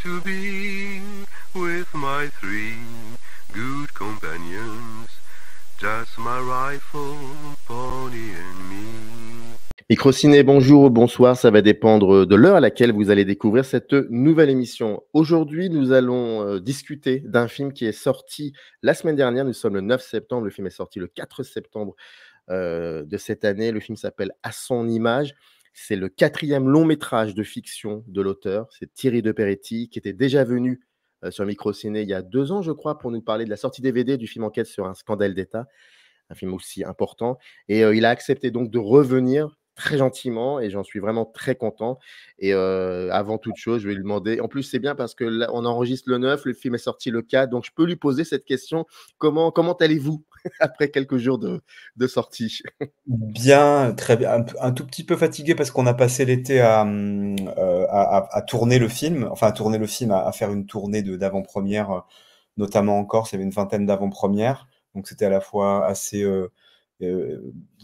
to be with my three good companions, just my rifle, pony and me. Microciné, bonjour ou bonsoir, ça va dépendre de l'heure à laquelle vous allez découvrir cette nouvelle émission. Aujourd'hui, nous allons discuter d'un film qui est sorti la semaine dernière. Nous sommes le 9 septembre, le film est sorti le 4 septembre de cette année. Le film s'appelle À son image. C'est le 4e long métrage de fiction de l'auteur. C'est Thierry De Peretti qui était déjà venu sur Microciné il y a 2 ans, je crois, pour nous parler de la sortie DVD du film Enquête sur un scandale d'État, un film aussi important. Et il a accepté donc de revenir très gentiment et j'en suis vraiment très content. Et avant toute chose, je vais lui demander. En plus, c'est bien parce que là, on enregistre le 9, le film est sorti le 4, donc je peux lui poser cette question. Comment allez-vous après quelques jours de sortie? Bien, très bien. Un tout petit peu fatigué parce qu'on a passé l'été à tourner le film, enfin à tourner le film, à faire une tournée d'avant-première, notamment en Corse. Il y avait une vingtaine d'avant-premières, donc c'était à la fois assez,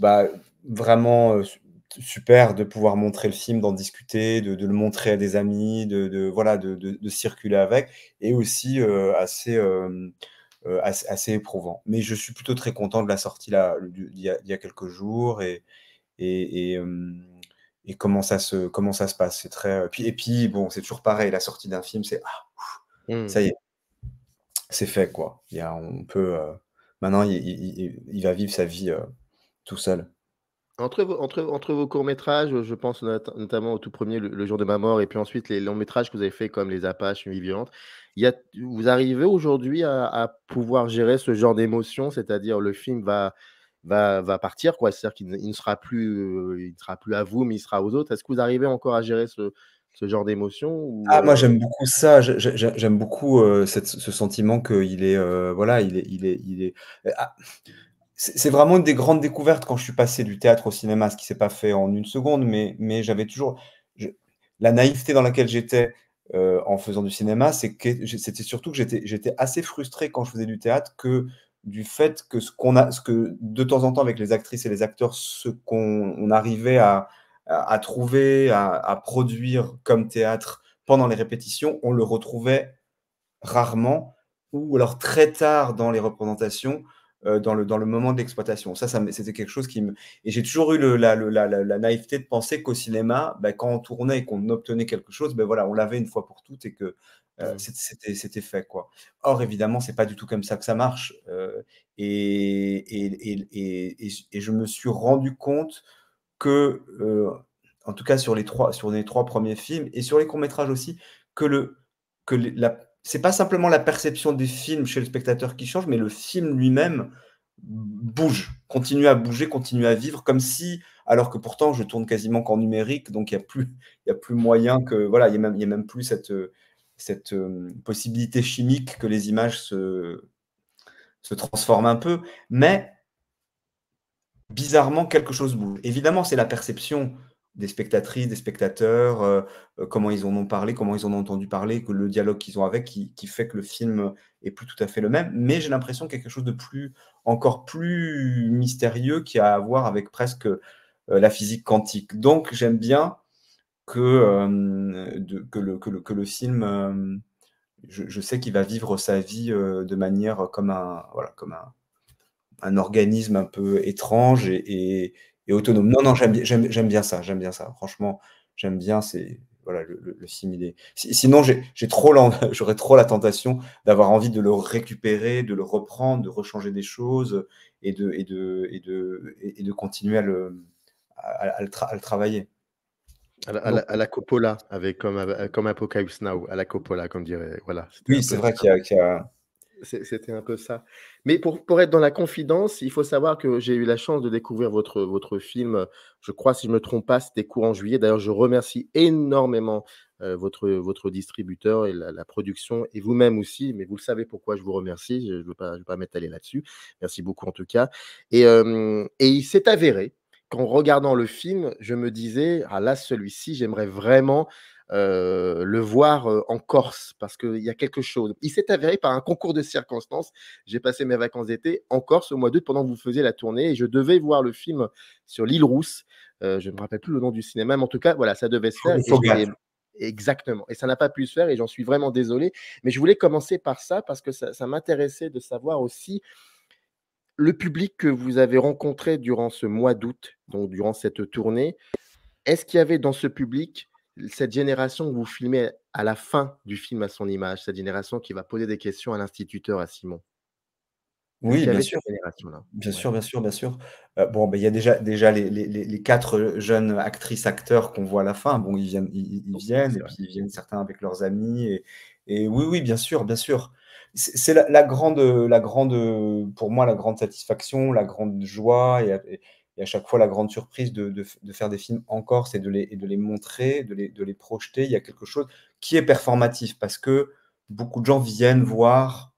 bah, vraiment super de pouvoir montrer le film, d'en discuter, de le montrer à des amis, voilà, de circuler avec, et aussi assez éprouvant. Mais je suis plutôt très content de la sortie là, il y a quelques jours, et, et, euh, et comment ça se passe. C'est très, et puis, bon, c'est toujours pareil, la sortie d'un film, c'est Hmm. ça y est, c'est fait, quoi. On peut, maintenant, il va vivre sa vie tout seul. Entre vos courts-métrages, je pense notamment au tout premier, le jour de ma mort, et puis ensuite les longs métrages que vous avez fait comme Les Apaches, Une vie violente. Vous arrivez aujourd'hui à pouvoir gérer ce genre d'émotion, c'est-à-dire le film va partir, quoi. C'est-à-dire il ne sera plus, il ne sera plus à vous, mais il sera aux autres. Est-ce que vous arrivez encore à gérer ce genre d'émotion ou Ah, moi, j'aime beaucoup ça. J'aime beaucoup ce sentiment qu'il est, voilà, ah, c'est vraiment une des grandes découvertes quand je suis passé du théâtre au cinéma, ce qui s'est pas fait en une seconde, mais j'avais toujours je la naïveté dans laquelle j'étais, en faisant du cinéma, c'était surtout que j'étais assez frustré quand je faisais du théâtre, que du fait que ce que de temps en temps avec les actrices et les acteurs, ce qu'on arrivait à trouver, à produire comme théâtre pendant les répétitions, on le retrouvait rarement, ou alors très tard dans les représentations, dans le moment de l'exploitation. C'était quelque chose qui me et j'ai toujours eu la naïveté de penser qu'au cinéma, bah, quand on tournait et qu'on obtenait quelque chose, ben voilà, on l'avait une fois pour toutes, et que, mmh. c'était fait, quoi. Or évidemment, c'est pas du tout comme ça que ça marche, et je me suis rendu compte que, en tout cas sur les 3 premiers films et sur les courts métrages aussi, que le que les la c'est pas simplement la perception des films chez le spectateur qui change, mais le film lui-même bouge, continue à bouger, continue à vivre, comme si, alors que pourtant je tourne quasiment qu'en numérique, donc il y a plus moyen que, voilà, il y a même plus cette possibilité chimique que les images se transforment un peu, mais bizarrement, quelque chose bouge. Évidemment, c'est la perception des spectatrices, des spectateurs, comment ils en ont parlé, comment ils en ont entendu parler, que le dialogue qu'ils ont avec, qui fait que le film est plus tout à fait le même. Mais j'ai l'impression qu'il y a quelque chose de encore plus mystérieux, qui a à voir avec presque la physique quantique. Donc j'aime bien que le film, je sais qu'il va vivre sa vie de manière comme voilà, comme un organisme un peu étrange et autonome. Non, non, j'aime bien ça, j'aime bien ça. Franchement, j'aime bien. C'est voilà, le film, il est. Sinon, j'aurais trop la tentation d'avoir envie de le récupérer, de le reprendre, de rechanger des choses, et de continuer à le travailler. Donc, À la Coppola, avec comme Apocalypse Now, à la Coppola, comme dirait. Voilà, c'était oui, un peu c'est ça. vrai qu'il y a. C'était un peu ça. Mais pour être dans la confidence, il faut savoir que j'ai eu la chance de découvrir votre film, je crois, si je me trompe pas, c'était courant juillet. D'ailleurs, je remercie énormément, votre distributeur et la production, et vous-même aussi, mais vous le savez pourquoi je vous remercie, je veux pas m'étaler là-dessus. Merci beaucoup en tout cas, et il s'est avéré qu'en regardant le film, je me disais: «Ah là, celui-ci, j'aimerais vraiment le voir, en Corse parce qu'il y a quelque chose». Il s'est avéré par un concours de circonstances, j'ai passé mes vacances d'été en Corse au mois d'août pendant que vous faisiez la tournée et je devais voir le film sur l'île Rousse. Je ne me rappelle plus le nom du cinéma, mais en tout cas, voilà, ça devait se faire et Foghat. exactement. Et ça n'a pas pu se faire et j'en suis vraiment désolé. Mais je voulais commencer par ça parce que ça m'intéressait de savoir aussi le public que vous avez rencontré durant ce mois d'août, donc durant cette tournée. Est-ce qu'il y avait dans ce public cette génération que vous filmez à la fin du film À son image, cette génération qui va poser des questions à l'instituteur, à Simon? Est-ce Oui, qu'il y bien avait sûr. cette génération-là? Bien Ouais, sûr, bien sûr, bien sûr. Bon, ben il y a déjà les 4 jeunes actrices, acteurs qu'on voit à la fin. Bon, ils viennent et c'est vrai. puis ils viennent certains avec leurs amis et oui, oui, bien sûr, bien sûr. C'est la grande, pour moi, la grande satisfaction, la grande joie et à chaque fois la grande surprise de faire des films en Corse et de les montrer, de les projeter. Il y a quelque chose qui est performatif parce que beaucoup de gens viennent voir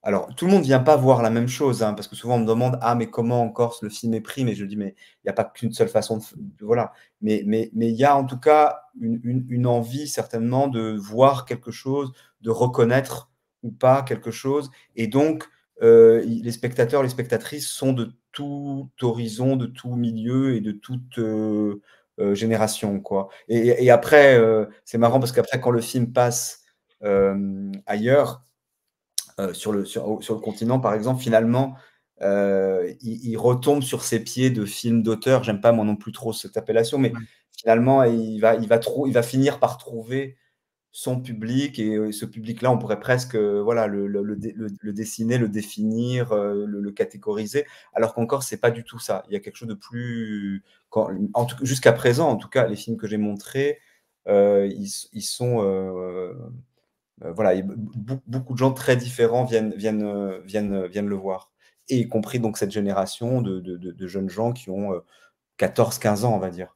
alors, tout le monde vient pas voir la même chose, hein, parce que souvent on me demande: «Ah, mais comment en Corse le film est pris?» mais je dis: «Mais il y a pas qu'une seule façon voilà». Mais il y a en tout cas une envie certainement de voir quelque chose, de reconnaître ou pas quelque chose et donc i les spectateurs, les spectatrices sont de tout horizon, de tout milieu et de toute, génération, quoi et après, c'est marrant parce qu'après quand le film passe, ailleurs, sur le continent, par exemple, finalement, il retombe sur ses pieds de film d'auteur. J'aime pas moi non plus trop cette appellation, mais Ouais. finalement, il va finir par trouver son public et ce public-là, on pourrait presque, voilà, le dessiner, le définir, le catégoriser. Alors qu'encore, c'est pas du tout ça. Il y a quelque chose de plus quand en tout jusqu'à présent, en tout cas, les films que j'ai montrés, ils sont, voilà, et beaucoup de gens très différents viennent le voir et y compris donc cette génération de jeunes gens qui ont, 14-15 ans, on va dire.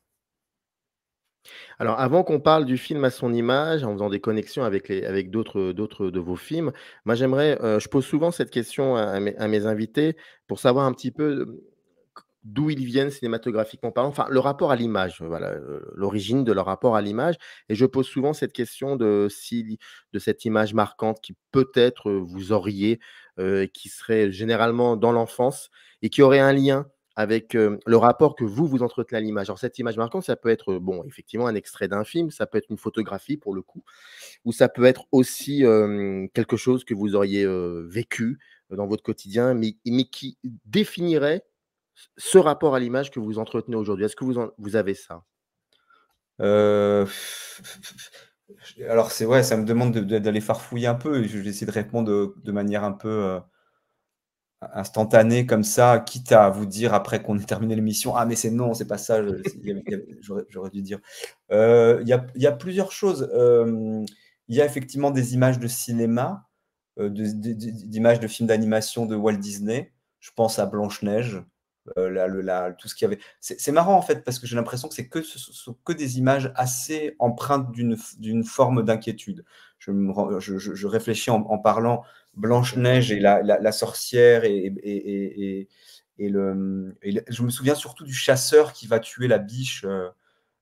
Alors avant qu'on parle du film À son image, en faisant des connexions avec d'autres de vos films, moi j'aimerais, je pose souvent cette question à mes invités pour savoir un petit peu, d'où ils viennent cinématographiquement parlant, enfin le rapport à l'image, voilà, l'origine de leur rapport à l'image et je pose souvent cette question de cette image marquante qui peut-être, vous auriez, qui serait généralement dans l'enfance et qui aurait un lien avec, le rapport que vous entretenez à l'image. Alors cette image marquante, ça peut être, bon, effectivement un extrait d'un film, ça peut être une photographie pour le coup, ou ça peut être aussi, quelque chose que vous auriez, vécu, dans votre quotidien, mais qui définirait ce rapport à l'image que vous entretenez aujourd'hui. Est-ce que vous avez ça? Heu, alors c'est ouais, ça me demande d'aller farfouiller un peu et je vais essayer de répondre, de manière un peu, instantanée comme ça, quitte à vous dire après qu'on ait terminé l'émission: «Ah mais c'est non, c'est pas ça, je j'aurais dû dire». Il y a plusieurs choses, il y a effectivement des images de cinéma, d'images de films d'animation de Walt Disney. Je pense à Blanche-Neige, tout ce qu'il y avait. C'est marrant en fait parce que j'ai l'impression que ce sont que des images assez empreintes d'une forme d'inquiétude. Je réfléchis en parlant Mmh. Blanche-Neige et la sorcière et je me souviens surtout du chasseur qui va tuer la biche,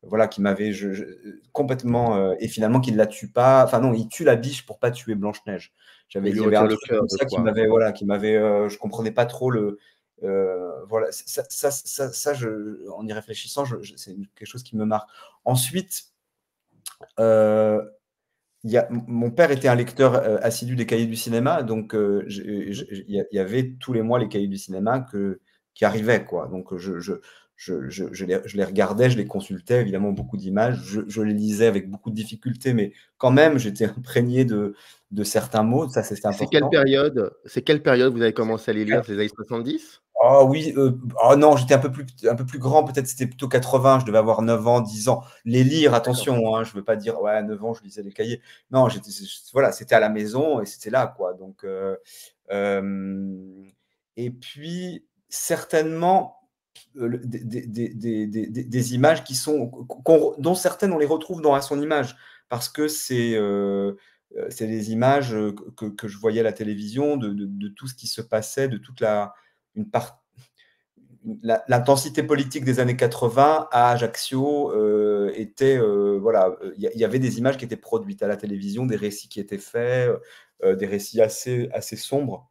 voilà, qui m'avait complètement, et finalement qui ne la tue pas. Enfin non, il tue la biche pour pas tuer Blanche-Neige. Il Il lui y avait un retire le truc cœur, comme je ça qui crois. m'avait, voilà, je comprenais pas trop voilà, en y réfléchissant, c'est quelque chose qui me marque. Ensuite, heu, mon père était un lecteur, assidu des cahiers du cinéma, donc Mmh. il y avait tous les mois les cahiers du cinéma qui arrivaient, quoi. Donc je les regardais, je les consultais, évidemment beaucoup d'images. Je les lisais avec beaucoup de difficultés, mais quand même, j'étais imprégné de certains mots, ça c'était important. C'est quelle période vous avez commencé à les lire? C'est les années 70? Ah oui, non, j'étais un peu plus grand, peut-être c'était plutôt 80, je devais avoir 9 ans, 10 ans. Les lire, D'accord. attention, hein, je veux pas dire: «Ouais, à 9 ans, je lisais les cahiers». Non, voilà, c'était à la maison et c'était là, quoi, donc hem et puis certainement, des images qui sont dont certaines, on les retrouve dans À son image parce que c'est des images, que je voyais à la télévision de tout ce qui se passait, de toute une part l'intensité politique des années 80 à Ajaccio, était, voilà, il y avait des images qui étaient produites à la télévision, des récits qui étaient faits, des récits assez sombres.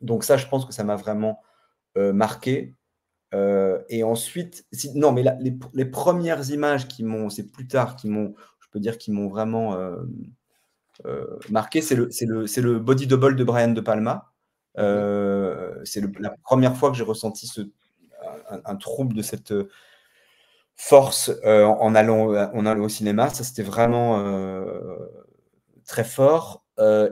Donc ça, je pense que ça m'a vraiment, marqué. Et ensuite, non, mais les premières images c'est plus tard, qui m'ont, je peux dire, qui m'ont vraiment marqué, c'est le Body Double de Brian De Palma. C'est la première fois que j'ai ressenti un trouble de cette force en allant au cinéma. Ça, c'était vraiment très fort.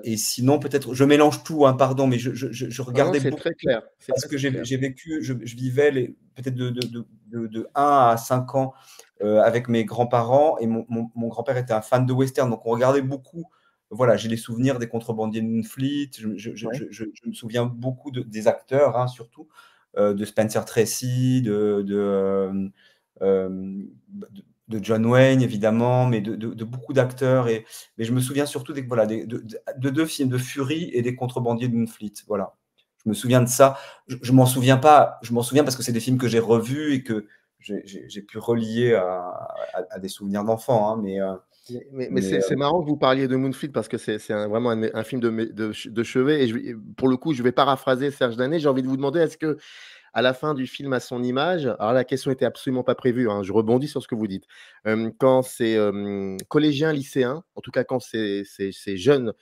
Et sinon, peut-être, je mélange tout, hein, pardon, mais je regardais c'est beaucoup. très clair. Parce que j'ai vécu, je vivais peut-être de 1 à 5 ans avec mes grands-parents, et mon grand-père était un fan de western, donc on regardait beaucoup. Voilà, j'ai les souvenirs des contrebandiers de Moonfleet, je me souviens beaucoup des acteurs, hein, surtout, de Spencer Tracy, de John Wayne, évidemment, mais de beaucoup d'acteurs. Mais je me souviens surtout de 2 films, de Fury et des contrebandiers de Moonfleet. Voilà. Je me souviens de ça. Je m'en souviens pas. Je m'en souviens parce que c'est des films que j'ai revus et que j'ai pu relier à des souvenirs d'enfant. Hein, mais c'est marrant que vous parliez de Moonfleet parce que c'est vraiment un film de chevet. Et pour le coup, je vais paraphraser Serge Danet. J'ai envie de vous demander, est-ce que à la fin du film, à son image, alors la question n'était absolument pas prévue, hein, je rebondis sur ce que vous dites. Quand ces collégiens, lycéens, en tout cas quand ces jeunes,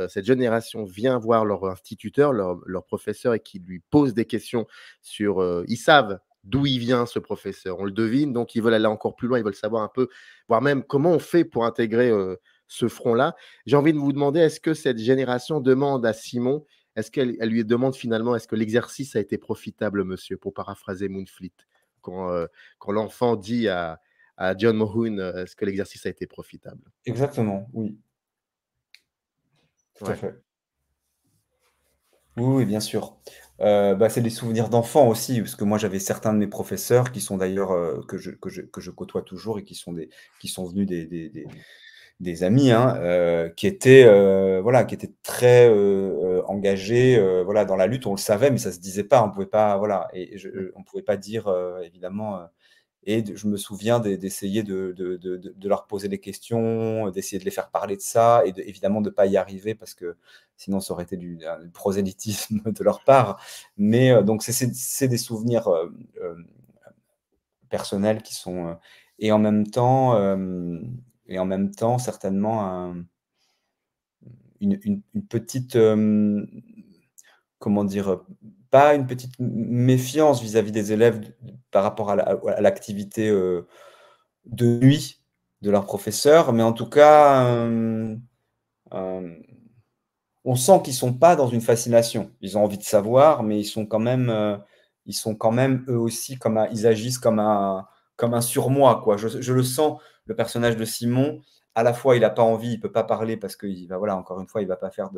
cette génération vient voir leur instituteur, leur professeur, et qui lui pose des questions sur... ils savent d'où il vient, ce professeur, on le devine, donc ils veulent aller encore plus loin, ils veulent savoir un peu, voire même comment on fait pour intégrer ce front-là. J'ai envie de vous demander, est-ce que cette génération demande à Simon, est-ce qu'elle lui demande finalement, est-ce que l'exercice a été profitable, monsieur, pour paraphraser Moonfleet, quand l'enfant dit à John Mohun, est-ce que l'exercice a été profitable? Exactement, oui. Tout à Ouais. fait. Oui, bien sûr. C'est des souvenirs d'enfant aussi, parce que moi, j'avais certains de mes professeurs qui sont d'ailleurs, que je côtoie toujours, et qui sont venus des amis, hein, qui étaient très engagés, dans la lutte. On le savait, mais ça se disait pas. On pouvait pas, on pouvait pas dire, évidemment. Et je me souviens d'essayer de leur poser des questions, d'essayer de les faire parler de ça, et évidemment de ne pas y arriver, parce que sinon ça aurait été du prosélytisme de leur part. Mais donc c'est des souvenirs personnels qui sont... et en même temps certainement une petite... comment dire, pas une petite méfiance vis-à-vis des élèves par rapport à l'activité de nuit de leurs professeurs, mais en tout cas, on sent qu'ils ne sont pas dans une fascination. Ils ont envie de savoir, mais ils sont quand même eux aussi, ils agissent comme un surmoi, quoi. Je le sens, le personnage de Simon, à la fois il n'a pas envie, il ne peut pas parler parce que, encore une fois, il ne va pas faire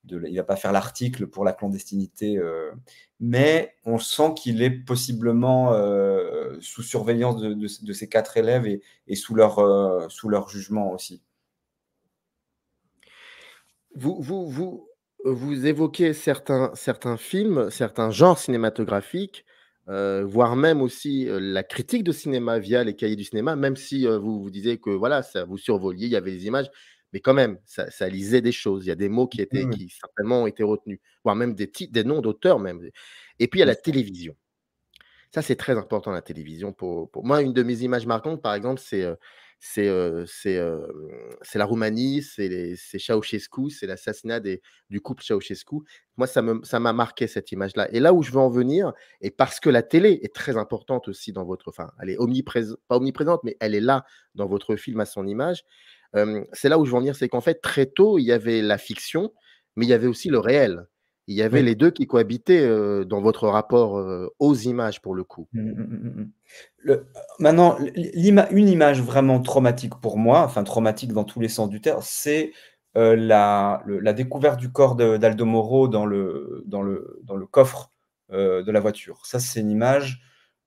il va pas faire l'article pour la clandestinité, mais on sent qu'il est possiblement sous surveillance de ces 4 élèves, et sous leur jugement aussi. Vous évoquez certains films, certains genres cinématographiques, voire même aussi la critique de cinéma via les cahiers du cinéma, même si vous disiez que voilà, ça vous survoliez, il y avait des images, mais quand même, ça lisait des choses. Il y a des mots qui certainement ont été retenus, voire même des noms d'auteurs même. Et puis il y a la télévision. Ça, c'est très important, la télévision. Pour moi, une de mes images marquantes, par exemple, c'est la Roumanie, c'est Ceausescu, c'est l'assassinat du couple Ceausescu. Moi, ça m'a marqué, cette image-là. Et là où je veux en venir, et parce que la télé est très importante aussi dans votre... Enfin, elle est pas omniprésente, mais elle est là dans votre film à son image. C'est là où je veux en venir, c'est qu'en fait, très tôt, il y avait la fiction, mais il y avait aussi le réel. Il y avait les deux qui cohabitaient dans votre rapport aux images, pour le coup. Maintenant, une image vraiment traumatique pour moi, enfin traumatique dans tous les sens du terme, c'est la découverte du corps d'Aldo Moro dans le coffre de la voiture. Ça, c'est une image,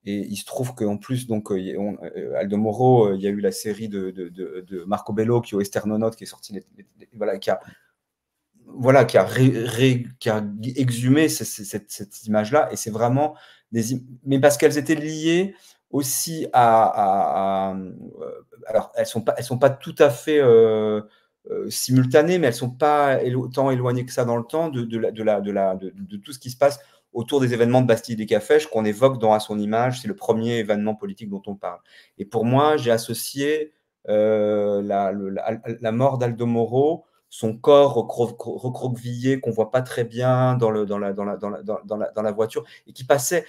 et il se trouve qu'en plus, donc, Aldo Moro, il y a eu la série de Marco Bello, qui est au Esternonaute, qui est sortie, qui a exhumé cette image-là, et c'est vraiment mais parce qu'elles étaient liées aussi alors elles sont pas tout à fait simultanées, mais elles sont pas autant éloignées que ça dans le temps de tout ce qui se passe autour des événements de Bastille des Cafèches qu'on évoque dans À son image. C'est le premier événement politique dont on parle. Et pour moi, j'ai associé la mort d'Aldo Moro, son corps recroquevillé qu'on voit pas très bien dans la voiture et qui passait.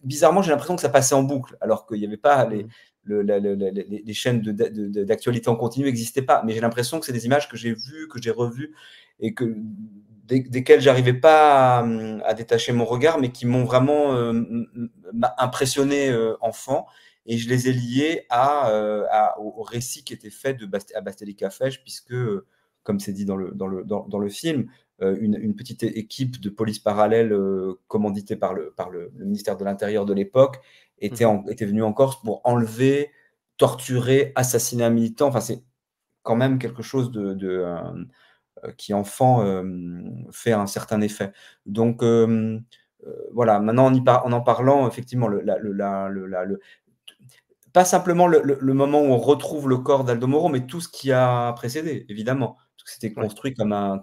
Bizarrement, j'ai l'impression que ça passait en boucle, alors qu'il n'y avait pas les chaînes d'actualité en continu n'existaient pas. Mais j'ai l'impression que c'est des images que j'ai vues, que j'ai revues et desquelles j'arrivais pas à détacher mon regard, mais qui m'ont vraiment impressionné enfant. Et je les ai liés au récit qui était fait à Bastelica Fesch, puisque, comme c'est dit dans le film, une petite équipe de police parallèle commanditée par le ministère de l'Intérieur de l'époque était venue en Corse pour enlever, torturer, assassiner un militant. Enfin, c'est quand même quelque chose qui, enfant, fait un certain effet. Donc, voilà, maintenant, en en parlant, effectivement, pas simplement le moment où on retrouve le corps d'Aldo Moro, mais tout ce qui a précédé, évidemment. Parce que c'était construit comme un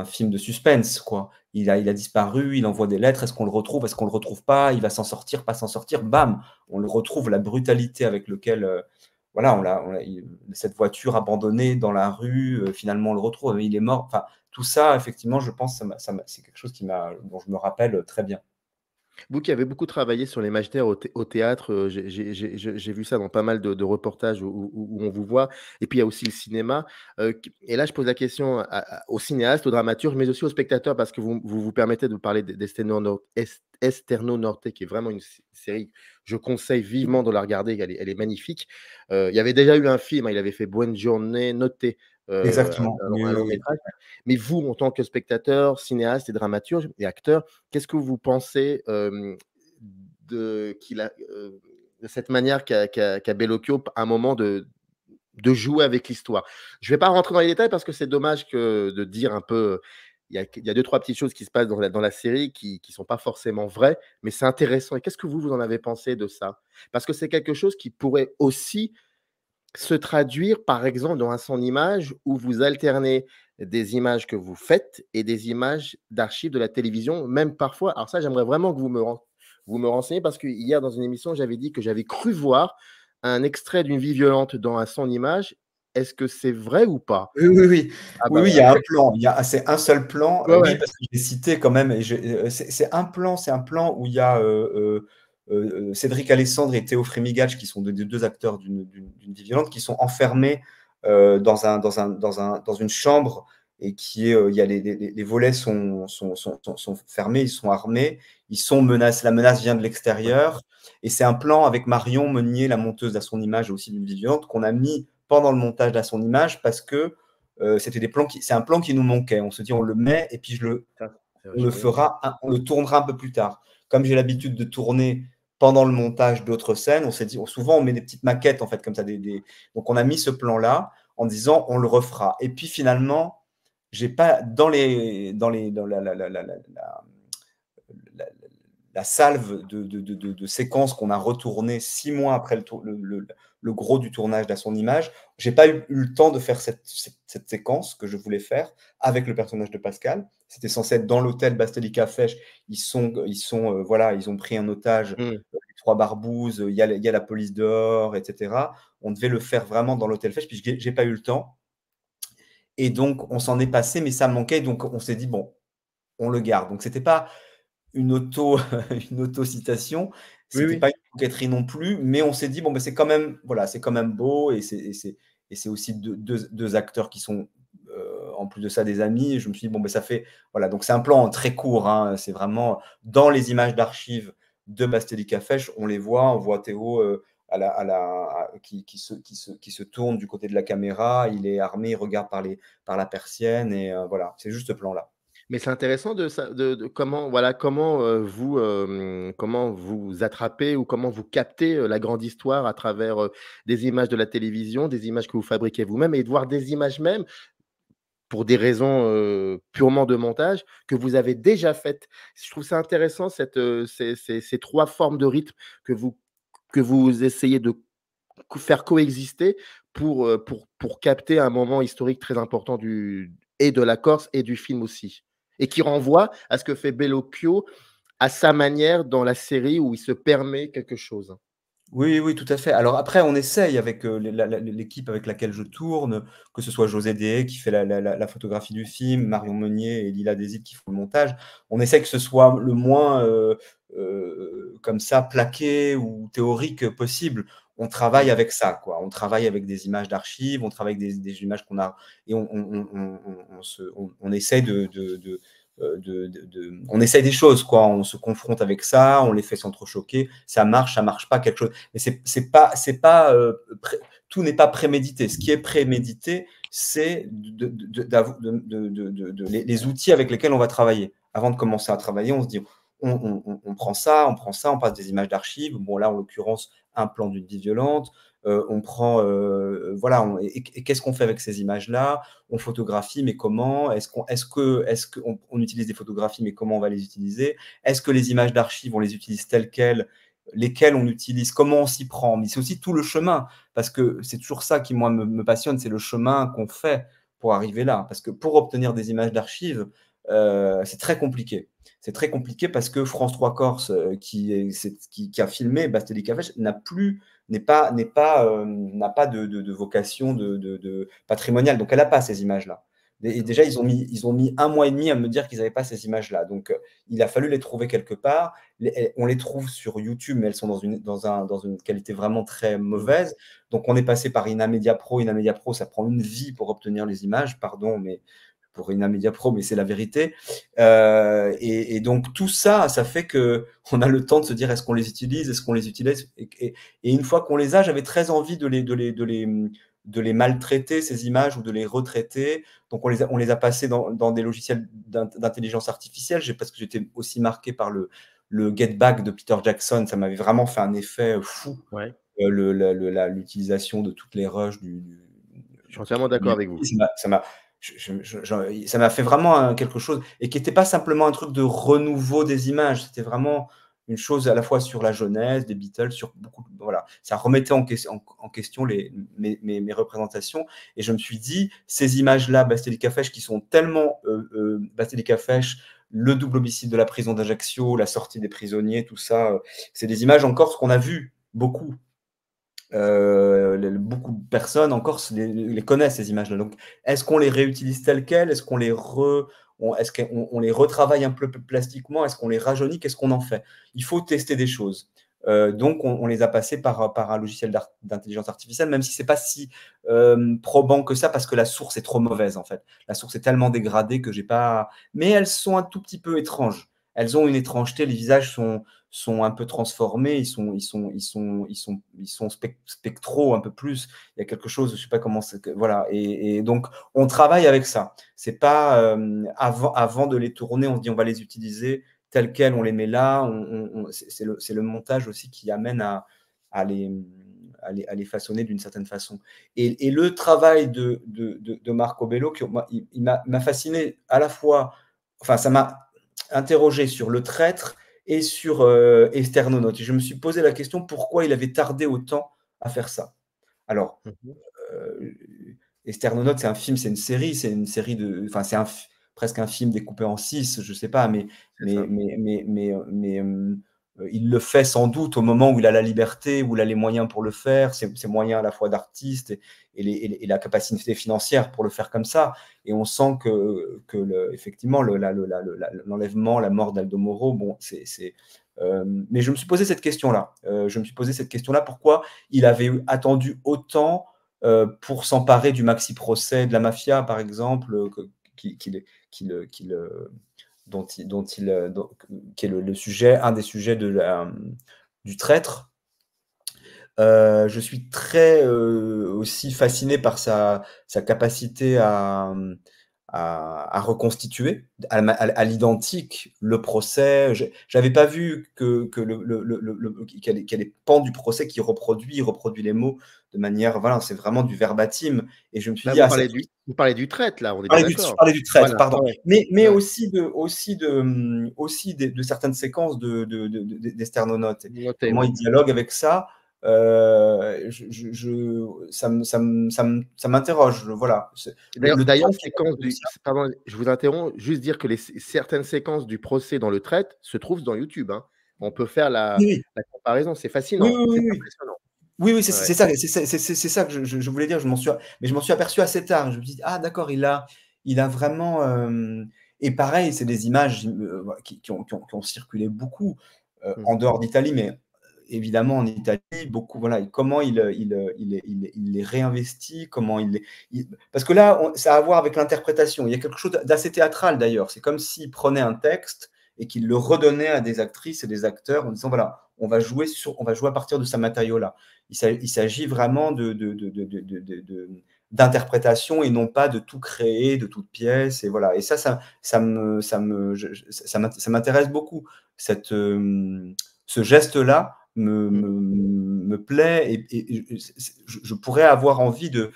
film de suspense, quoi. Il a disparu, il envoie des lettres, est-ce qu'on le retrouve, est-ce qu'on le retrouve pas, il va s'en sortir, pas s'en sortir, bam, on le retrouve, la brutalité avec laquelle voilà, cette voiture abandonnée dans la rue, finalement on le retrouve, il est mort. Enfin, tout ça, effectivement, je pense, c'est quelque chose dont je me rappelle très bien. Vous qui avez beaucoup travaillé sur l'image d'air au théâtre, j'ai vu ça dans pas mal de reportages où on vous voit et puis il y a aussi le cinéma, et là je pose la question aux cinéastes, aux dramaturges, mais aussi aux spectateurs parce que vous permettez de parler d'Esterno Norte qui est vraiment une série, je conseille vivement de la regarder, elle est magnifique. Il y avait déjà eu un film, hein, il avait fait Buongiorno Notte, Exactement, oui, un long oui. métrage. Mais vous, en tant que spectateur, cinéaste et dramaturge et acteur, qu'est-ce que vous pensez de cette manière qu'a Bellocchio à un moment de jouer avec l'histoire? Je ne vais pas rentrer dans les détails parce que c'est dommage de dire un peu. Il y a deux, trois petites choses qui se passent dans la série qui ne sont pas forcément vraies, mais c'est intéressant. Et qu'est-ce que vous en avez pensé de ça? Parce que c'est quelque chose qui pourrait aussi se traduire, par exemple, dans un son image où vous alternez des images que vous faites et des images d'archives de la télévision, même parfois. Alors ça, j'aimerais vraiment que vous me renseigniez parce que hier, dans une émission, j'avais dit que j'avais cru voir un extrait d'une vie violente dans un son image. Est-ce que c'est vrai ou pas? Oui, oui, oui. Ah Oui, bah oui, il y voilà. a un plan. C'est un seul plan. Ouais, Oui, ouais. parce que je l'ai cité quand même. C'est un plan où il y a Cédric Alessandre et Théo Frémigage, qui sont des deux acteurs d'une vie violente, qui sont enfermés dans une chambre et il y a les volets sont fermés, ils sont armés, la menace vient de l'extérieur. Et c'est un plan avec Marion Meunier, la monteuse d'À son image et aussi d'une vie violente, qu'on a mis pendant le montage d'À son image parce que c'est un plan qui nous manquait. On se dit, on le met et puis on le tournera un peu plus tard. Comme j'ai l'habitude de tourner pendant le montage d'autres scènes, on s'est dit, souvent on met des petites maquettes en fait comme ça. Donc on a mis ce plan-là en disant, on le refera. Et puis finalement, j'ai pas dans la salve de séquences qu'on a retournées 6 mois après le gros du tournage d'À son image, j'ai pas eu le temps de faire cette séquence que je voulais faire avec le personnage de Pascal. C'était censé être dans l'hôtel Bastelica Fesch. Voilà, ils ont pris un otage, les trois barbouzes, il y a la police dehors, etc. On devait le faire vraiment dans l'hôtel Fesch, puis j'ai pas eu le temps. Et donc, on s'en est passé, mais ça manquait. Donc, on s'est dit, bon, on le garde. Donc, c'était pas une auto-citation, c'était pas une coquetterie non plus, mais on s'est dit, bon, ben, c'est quand même beau, et c'est aussi deux acteurs qui sont, en plus de ça, des amis. Et je me suis dit, bon, ben, ça fait, voilà, donc c'est un plan très court, hein, c'est vraiment dans les images d'archives de Bastelica Fesch, on voit Théo qui se tourne du côté de la caméra, il est armé, il regarde par la persienne, et voilà, c'est juste ce plan-là. Mais c'est intéressant de comment comment vous attrapez ou comment vous captez, la grande histoire à travers, des images de la télévision, des images que vous fabriquez vous-même et de voir des images même, pour des raisons, purement de montage, que vous avez déjà faites. Je trouve ça intéressant ces 3 formes de rythme que vous essayez de faire coexister pour capter un moment historique très important de la Corse et du film aussi. Et qui renvoie à ce que fait Bellocchio à sa manière dans la série où il se permet quelque chose. Oui, oui, tout à fait. Alors après, on essaye avec l'équipe avec laquelle je tourne, que ce soit José Déhay qui fait la photographie du film, Marion Meunier et Lila Desilles qui font le montage. On essaie que ce soit le moins comme ça plaqué ou théorique possible. On travaille avec ça, quoi. On travaille avec des images d'archives, on travaille avec des images qu'on a et on essaie on essaye des choses, quoi. On se confronte avec ça, on les fait s'entrechoquer. Ça marche pas, quelque chose. Mais tout n'est pas prémédité. Ce qui est prémédité, c'est les outils avec lesquels on va travailler. Avant de commencer à travailler, on se dit, on prend ça, on passe des images d'archives. Bon, là, en l'occurrence, un plan d'une vie violente. On prend, voilà, et qu'est-ce qu'on fait avec ces images-là? On photographie, mais comment? Est-ce qu'on utilise des photographies, mais comment on va les utiliser? Est-ce que les images d'archives, on les utilise telles quelles? Lesquelles on utilise? Comment on s'y prend? Mais c'est aussi tout le chemin, parce que c'est toujours ça qui, moi, me passionne, c'est le chemin qu'on fait pour arriver là. Parce que pour obtenir des images d'archives, c'est très compliqué. C'est très compliqué parce que France 3 Corse, qui a filmé Bastelica Fesch, n'a pas de vocation patrimoniale. Donc, elle n'a pas ces images-là. Et déjà, ils ont mis 1 mois et demi à me dire qu'ils n'avaient pas ces images-là. Donc, il a fallu les trouver quelque part. On les trouve sur YouTube, mais elles sont dans une qualité vraiment très mauvaise. Donc, on est passé par Inamedia Pro. Inamedia Pro, ça prend une vie pour obtenir les images. Pardon, mais pour Inamedia Pro, mais c'est la vérité. Et donc, tout ça, ça fait qu'on a le temps de se dire, est-ce qu'on les utilise? Est-ce qu'on les utilise? Et une fois qu'on les a, j'avais très envie de les maltraiter, ces images, ou de les retraiter. Donc, on les a passées dans des logiciels d'intelligence artificielle, parce que j'étais aussi marqué par le Get Back de Peter Jackson. Ça m'avait vraiment fait un effet fou. Ouais. L'utilisation de toutes les rushs Je suis entièrement d'accord avec vous. Ça m'a fait vraiment quelque chose, et qui n'était pas simplement un truc de renouveau des images, c'était vraiment une chose à la fois sur la jeunesse des Beatles, sur beaucoup, voilà, ça remettait en question mes représentations. Et je me suis dit, ces images-là, Bastelica Fesch, qui sont tellement Bastelica Fesch, le double homicide de la prison d'Ajaccio, la sortie des prisonniers, tout ça, c'est des images en Corse qu'on a vues beaucoup. Beaucoup de personnes en Corse les connaissent, ces images-là. Donc, est-ce qu'on les réutilise telles quelles? Est-ce qu'on les retravaille un peu plastiquement? Est-ce qu'on les rajeunit? Qu'est-ce qu'on en fait? Il faut tester des choses. Donc, on les a passées par un logiciel d'intelligence artificielle, même si ce n'est pas si probant que ça, parce que la source est trop mauvaise, en fait. La source est tellement dégradée que j'ai pas... Mais elles sont un tout petit peu étranges. Elles ont une étrangeté, les visages sont un peu transformés, ils sont spectraux un peu plus. Il y a quelque chose, je ne sais pas comment c'est. Voilà. Et donc, on travaille avec ça. C'est pas avant de les tourner, on se dit on va les utiliser tels quels, on les met là. C'est le montage aussi qui amène à les façonner d'une certaine façon. Et le travail de Marco Bello, il m'a fasciné à la fois, enfin, ça m'a interrogé sur Le Traître et sur Esternonautes. Et je me suis posé la question pourquoi il avait tardé autant à faire ça. Alors, Esternonautes, c'est un film, c'est une série de, enfin, c'est presque un film découpé en 6, je sais pas, mais il le fait sans doute au moment où il a la liberté, où il a les moyens pour le faire, ses moyens à la fois d'artiste et la capacité financière pour le faire comme ça. Et on sent effectivement, l'enlèvement, la mort d'Aldo Moro, bon, mais je me suis posé cette question-là. Pourquoi il avait attendu autant pour s'emparer du maxi-procès de la mafia, par exemple, qui est le sujet, un des sujets du Traître. Je suis très aussi fasciné par sa capacité à reconstituer à l'identique le procès. J'avais pas vu qu'il y a des pans du procès qui reproduit les mots de manière, voilà, c'est vraiment du verbatim. Et je me suis dit, vous parlez du Traître, là, on est bien d'accord. Je parlais du Traître, voilà, pardon. Ouais. Mais aussi de certaines séquences d'Esternonautes. Comment il dialogue avec ça. Ça m'interroge, voilà. D'ailleurs, pardon, je vous interromps, juste dire que certaines séquences du procès dans Le Traître se trouvent dans YouTube. Hein. On peut faire Oui, oui. la comparaison, c'est Oui, fascinant, oui, c'est oui, oui. impressionnant. Oui, oui, Ouais. c'est ça, c'est ça que je voulais dire. Mais je m'en suis aperçu assez tard. Je me dis: «Ah d'accord, il a vraiment, et pareil, c'est des images, voilà, qui ont circulé beaucoup, Mmh. en dehors d'Italie, mais évidemment en Italie, beaucoup, voilà, et comment il les réinvestit, comment parce que là, ça a à voir avec l'interprétation. Il y a quelque chose d'assez théâtral d'ailleurs. C'est comme s'il prenait un texte et qu'il le redonnait à des actrices et des acteurs en disant: «Voilà, on va jouer à partir de ce matériau-là». Il s'agit vraiment d'interprétation et non pas de tout créer, de toutes pièces. Et voilà. Et ça m'intéresse beaucoup. Ce geste-là Mmh. me plaît, et je pourrais avoir envie de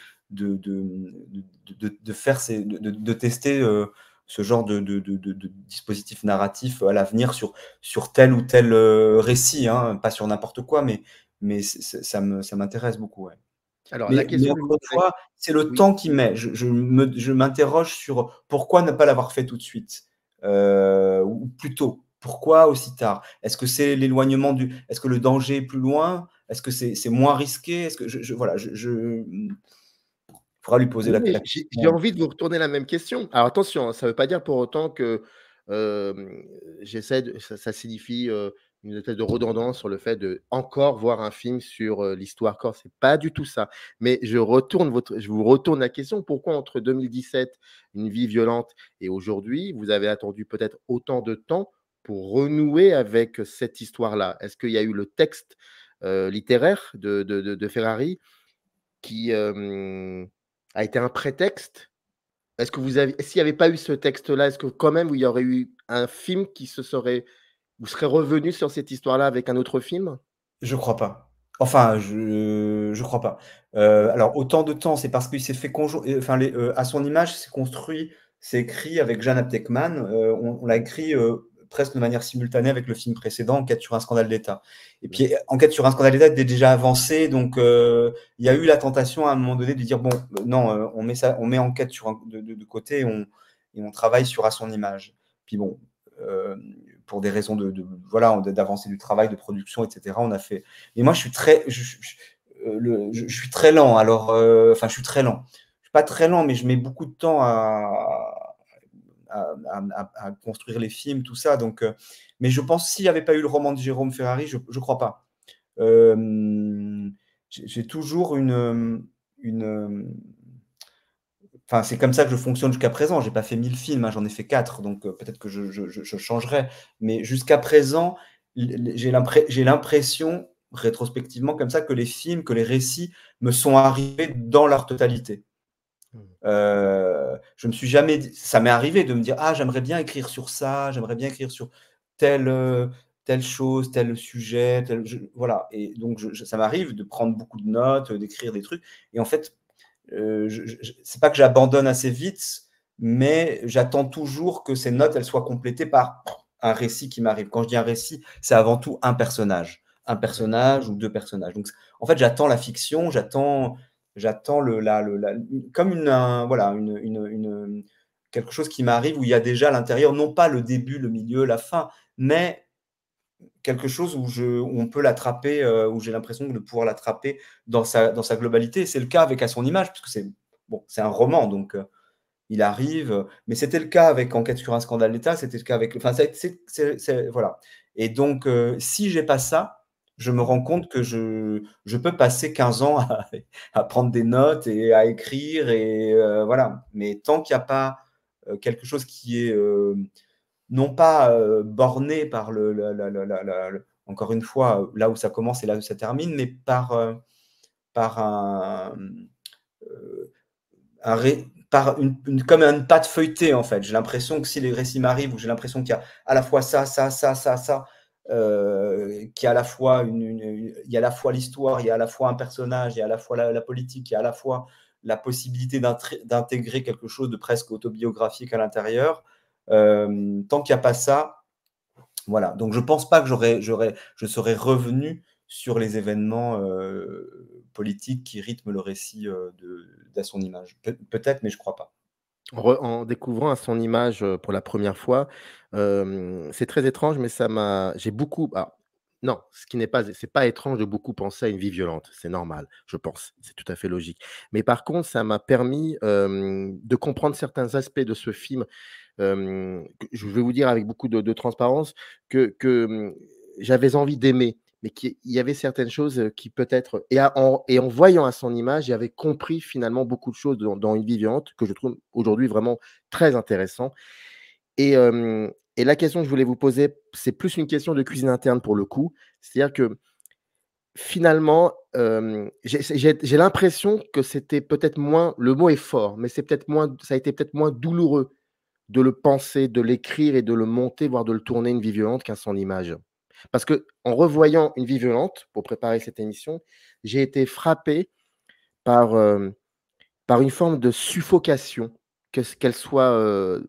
faire de tester ce genre de dispositif narratif à l'avenir sur tel ou tel récit, hein, pas sur n'importe quoi, mais ça m'intéresse beaucoup. Ouais. Alors la Mais question que je encore me une posais fois, c'est le oui? temps qui met. Je m'interroge sur pourquoi ne pas l'avoir fait tout de suite, ou plus tôt. Pourquoi aussi tard? Est-ce que c'est l'éloignement est-ce que le danger est plus loin? Est-ce que c'est moins risqué? Est-ce que voilà, faudra lui poser Oui, mais la j'ai question. envie de vous retourner la même question. Alors attention, hein, ça ne veut pas dire pour autant que, j'essaie de ça signifie, une espèce de redondance sur le fait de encore voir un film sur, l'histoire corse. C'est pas du tout ça. Mais je vous retourne la question, pourquoi entre 2017, Une vie violente et aujourd'hui, vous avez attendu peut-être autant de temps pour renouer avec cette histoire-là? Est-ce qu'il y a eu le texte, littéraire de Ferrari qui, a été un prétexte? S'il n'y avait pas eu ce texte-là, est-ce que quand même il y aurait eu un film qui se serait vous serez revenu sur cette histoire-là avec un autre film? Je crois pas. Enfin, je crois pas. Alors autant de temps, c'est parce qu'il s'est fait enfin à son image, c'est construit, c'est écrit avec Jeanne Aptekman, on l'a écrit, presque de manière simultanée avec le film précédent, Enquête sur un scandale d'État. Et puis, D'accord. Enquête sur un scandale d'État était déjà avancé, donc il y a eu la tentation à un moment donné de dire: «Bon, non, on met Enquête sur un de côté, et on travaille sur À son image». Puis bon, pour des raisons voilà, d'avancer du travail, de production, et cetera, on a fait. Mais moi, je suis très je suis très lent, alors, enfin, je suis très lent. Je suis pas très lent, mais je mets beaucoup de temps à construire les films, tout ça, donc mais je pense, s'il n'y avait pas eu le roman de Jérôme Ferrari, je crois pas. J'ai toujours enfin, c'est comme ça que je fonctionne jusqu'à présent. J'ai pas fait 1000 films, hein, j'en ai fait 4, donc peut-être que je changerai. Mais jusqu'à présent, j'ai l'impression, rétrospectivement comme ça, que les films, que les récits me sont arrivés dans leur totalité. Mmh. Je me suis jamais dit, ça m'est arrivé de me dire: «Ah, j'aimerais bien écrire sur ça, j'aimerais bien écrire sur telle, telle chose, tel sujet, voilà». Et donc ça m'arrive de prendre beaucoup de notes, d'écrire des trucs, et en fait, c'est pas que j'abandonne assez vite, mais j'attends toujours que ces notes, elles soient complétées par un récit qui m'arrive. Quand je dis un récit, c'est avant tout un D'accord. personnage ou 2 personnages. Donc en fait, j'attends la fiction, j'attends comme voilà, quelque chose qui m'arrive où il y a déjà à l'intérieur, non pas le début, le milieu, la fin, mais quelque chose où on peut l'attraper, où j'ai l'impression de pouvoir l'attraper dans sa globalité. C'est le cas avec À son image, puisque c'est un roman, donc il arrive, mais c'était le cas avec Enquête sur un scandale d'État, c'était le cas avec, enfin, voilà. Et donc, si j'ai pas ça, je me rends compte que je peux passer 15 ans à prendre des notes et à écrire, et voilà. Mais tant qu'il y a pas, quelque chose qui est, non pas, borné par encore une fois, là où ça commence et là où ça termine, mais par un ré par comme une pâte feuilletée, en fait. J'ai l'impression que si les récits m'arrivent, où j'ai l'impression qu'il y a à la fois ça, qu'il y a à la fois il y a à la fois l'histoire, il y a à la fois un personnage, il y a à la fois la politique, il y a à la fois la possibilité d'intégrer quelque chose de presque autobiographique à l'intérieur. Tant qu'il y a pas ça, voilà. Donc je pense pas que je serais revenu sur les événements, politiques qui rythment le récit, d'À son image. Peut-être, mais je crois pas. En découvrant À son image, pour la première fois, c'est très étrange, mais ça m'a j'ai beaucoup non, ce qui n'est pas c'est pas étrange de beaucoup penser à une vie violente, c'est normal, je pense, c'est tout à fait logique. Mais par contre, ça m'a permis, de comprendre certains aspects de ce film, que je vais vous dire avec beaucoup de transparence que j'avais envie d'aimer, mais qu'il y avait certaines choses, qui peut-être et en voyant à son image, j'avais compris finalement beaucoup de choses dans Une vie violente que je trouve aujourd'hui vraiment très intéressant. Et la question que je voulais vous poser, c'est plus une question de cuisine interne pour le coup. C'est-à-dire que finalement, j'ai l'impression que c'était peut-être moins, le mot est fort, mais c'est peut-être moins, ça a été peut-être moins douloureux de le penser, de l'écrire et de le monter, voire de le tourner, Une vie violente, qu'un Sans Image. Parce qu'en revoyant Une vie violente pour préparer cette émission, j'ai été frappé par, par une forme de suffocation, qu'elle soit,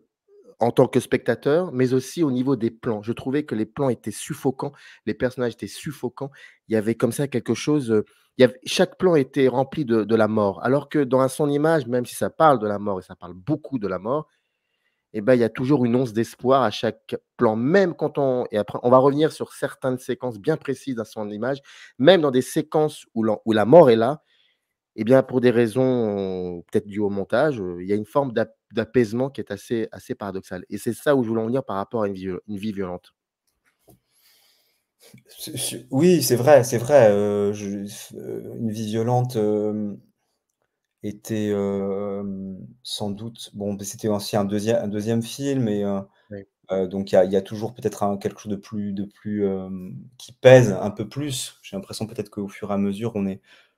en tant que spectateur, mais aussi au niveau des plans. Je trouvais que les plans étaient suffocants, les personnages étaient suffocants. Il y avait comme ça quelque chose, chaque plan était rempli de la mort. Alors que dans Un Son Image, même si ça parle de la mort et ça parle beaucoup de la mort, et ben, il y a toujours une once d'espoir à chaque plan, même quand et après on va revenir sur certaines séquences bien précises d'un Son Image, même dans des séquences où la mort est là, eh bien, pour des raisons peut-être dues au montage, il y a une forme d'apaisement qui est assez paradoxale, et c'est ça où je voulais en venir par rapport à Une vie violente. Oui, c'est vrai, Une vie violente, était, sans doute bon, beh, c'était aussi un deuxième film et Oui. donc il y a toujours peut-être quelque chose de plus, qui pèse un peu plus. J'ai l'impression peut-être qu'au fur et à mesure,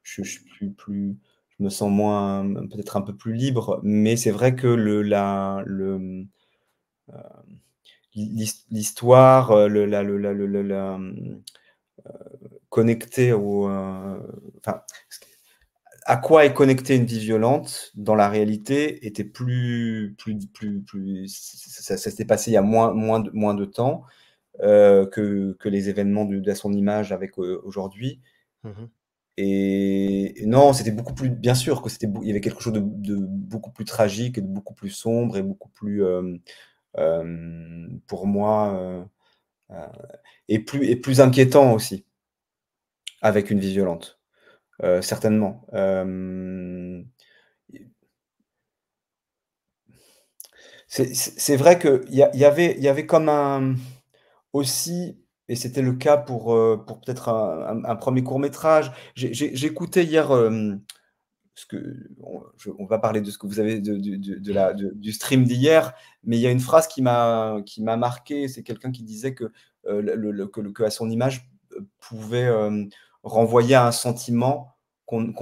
je suis je me sens moins, peut-être un peu plus libre, mais c'est vrai que l'histoire, connectée enfin, à quoi est connectée Une vie violente dans la réalité était plus ça s'était passé il y a moins de temps, que les événements de Son Image avec, aujourd'hui. Mmh. Et non, c'était beaucoup plus, bien sûr que il y avait quelque chose de beaucoup plus tragique et de beaucoup plus sombre et beaucoup plus, pour moi, heu et plus inquiétant aussi, avec Une vie violente, certainement. C'est vrai qu'il y avait comme aussi, et c'était le cas pour peut-être un 1er court métrage. J'écoutais hier, ce que on va parler de ce que vous avez du stream d'hier, mais il y a une phrase qui m'a marqué. C'est quelqu'un qui disait que, que À Son Image, pouvait, renvoyer à un sentiment qu'on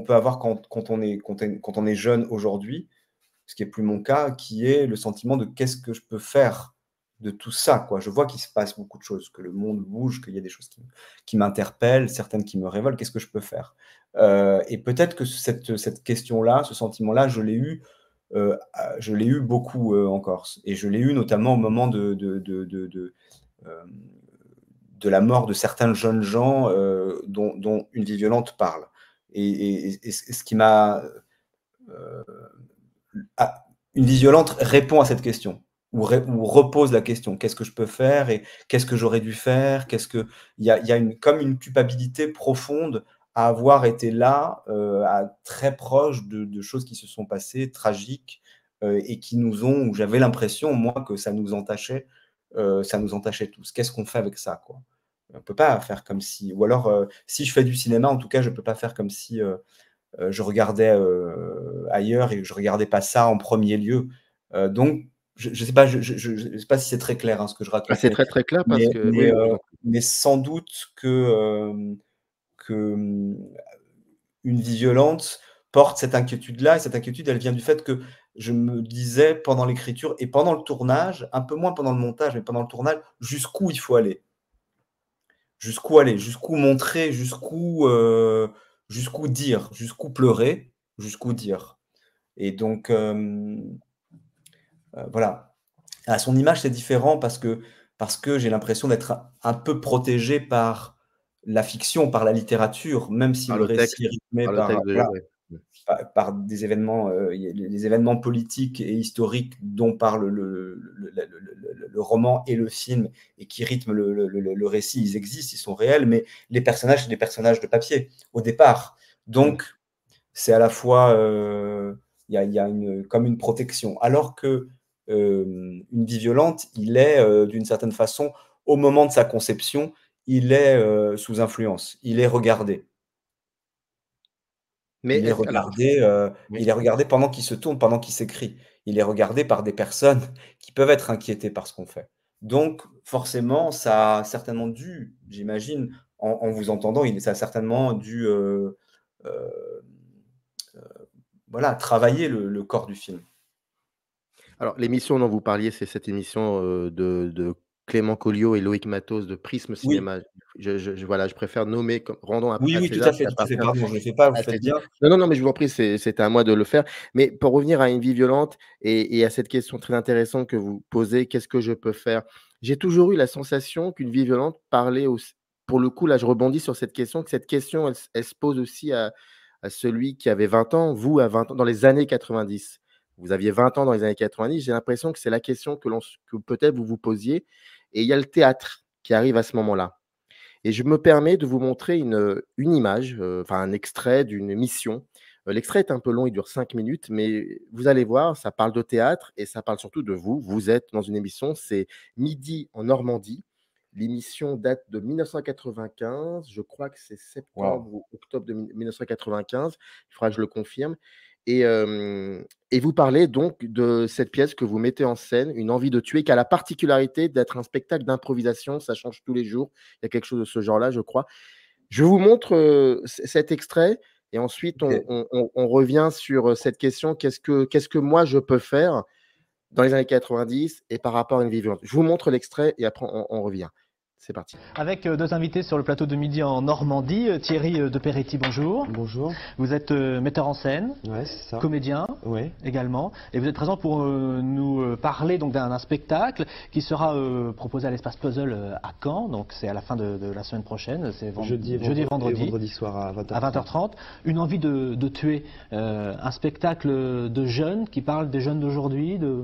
peut avoir quand on est jeune aujourd'hui, ce qui est plus mon cas, qui est le sentiment de: «Qu'est-ce que je peux faire de tout ça, quoi?» Je vois qu'il se passe beaucoup de choses, que le monde bouge, qu'il y a des choses qui m'interpellent, certaines qui me révoltent. Qu'est-ce que je peux faire? Et peut-être que cette question-là, ce sentiment-là, je l'ai eu beaucoup, en Corse, et je l'ai eu notamment au moment hem, de la mort de certains jeunes gens, dont Une vie violente parle, et ce qui m'a, heu ah, Une vie violente répond à cette question, ou repose la question: «Qu'est-ce que je peux faire et qu'est-ce que j'aurais dû faire?» Il y a comme une culpabilité profonde à avoir été là, très proche de choses qui se sont passées, tragiques, et qui nous ont où j'avais l'impression, moi, que ça nous entachait tous. Qu'est-ce qu'on fait avec ça, quoi? On peut pas faire comme si, ou alors, si je fais du cinéma, en tout cas, je peux pas faire comme si, je regardais, ailleurs, et que je regardais pas ça en premier lieu. Donc je sais pas, je sais pas si c'est très clair, hein, ce que je Ah, raconte, c'est très, très clair parce mais que mais, oui, heu, je vous en prie. mais sans doute que, Une vie violente porte cette inquiétude-là, et cette inquiétude, elle vient du fait que je me disais pendant l'écriture et pendant le tournage, un peu moins pendant le montage, mais pendant le tournage, jusqu'où il faut aller? Jusqu'où aller? Jusqu'où montrer? Jusqu'où dire? Jusqu'où pleurer? Jusqu'où dire? Et donc, voilà. À Son Image, c'est différent parce que j'ai l'impression d'être un peu protégé par la fiction, par la littérature, même si Par le le récit texte est rythmé par le par, texte de voilà, ouais. par des événements, les événements politiques et historiques dont parle le roman et le film et qui rythment le récit, ils existent, ils sont réels, mais les personnages, c'est des personnages de papier au départ. Donc, c'est à la fois, il y a comme une protection. Alors que Une vie violente, il est, d'une certaine façon, au moment de sa conception, il est sous influence, il est regardé. Mais Il est est-ce alors regardé, oui. il est regardé pendant qu'il se tourne, pendant qu'il s'écrit. Il est regardé par des personnes qui peuvent être inquiétées par ce qu'on fait. Donc forcément, ça a certainement dû, j'imagine, en vous entendant, ça a certainement dû, heu, voilà, travailler le corps du film. Alors, l'émission dont vous parliez, c'est cette émission, de Clément Colliot et Loïc Mathos de Prisme Oui, Cinéma. Voilà, je préfère nommer comme rendons oui, à oui, César ce qui tout à fait, appartient pardon, je ne le fais pas, vous à faites César. bien. Non, non, non, mais je vous en prie, c'était à moi de le faire. Mais pour revenir à Une vie violente et à cette question très intéressante que vous posez: «Qu'est-ce que je peux faire?» J'ai toujours eu la sensation qu'Une vie violente parlait aussi pour le coup, là, je rebondis sur cette question, que cette question, elle se pose aussi à celui qui avait 20 ans, vous à 20 ans, dans les années 90. Vous aviez 20 ans dans les années 90, j'ai l'impression que c'est la question que peut-être vous vous posiez et il y a le théâtre qui arrive à ce moment-là et je me permets de vous montrer une image, enfin un extrait d'une émission. L'extrait est un peu long, il dure 5 minutes, mais vous allez voir, ça parle de théâtre et ça parle surtout de vous. Vous êtes dans une émission, c'est Midi en Normandie. L'émission date de 1995, je crois que c'est Waouh! septembre ou octobre de 1995, il faudra que je le confirme et et vous parlez donc de cette pièce que vous mettez en scène, Une envie de tuer, qui a la particularité d'être un spectacle d'improvisation, ça change tous les jours. Il y a quelque chose de ce genre-là, je crois. Je vous montre, cet extrait et ensuite OK. on revient sur, cette question: qu'est-ce que moi je peux faire dans les années 90 et par rapport à Une vie violente? Je vous montre l'extrait et après on revient. C'est parti. Avec deux invités sur le plateau de Midi en Normandie, Thierry de Peretti, bonjour. Bonjour. Vous êtes metteur en scène, Ouais, c'est ça. comédien Ouais. également, et vous êtes présent pour nous parler donc d'un spectacle qui sera proposé à l'espace Puzzle à Caen, donc c'est à la fin de la semaine prochaine, c'est Jeudi et et vendredi. Et vendredi soir à 20h30. À 20h30, Une envie de tuer, un spectacle de jeunes qui parle des jeunes d'aujourd'hui, de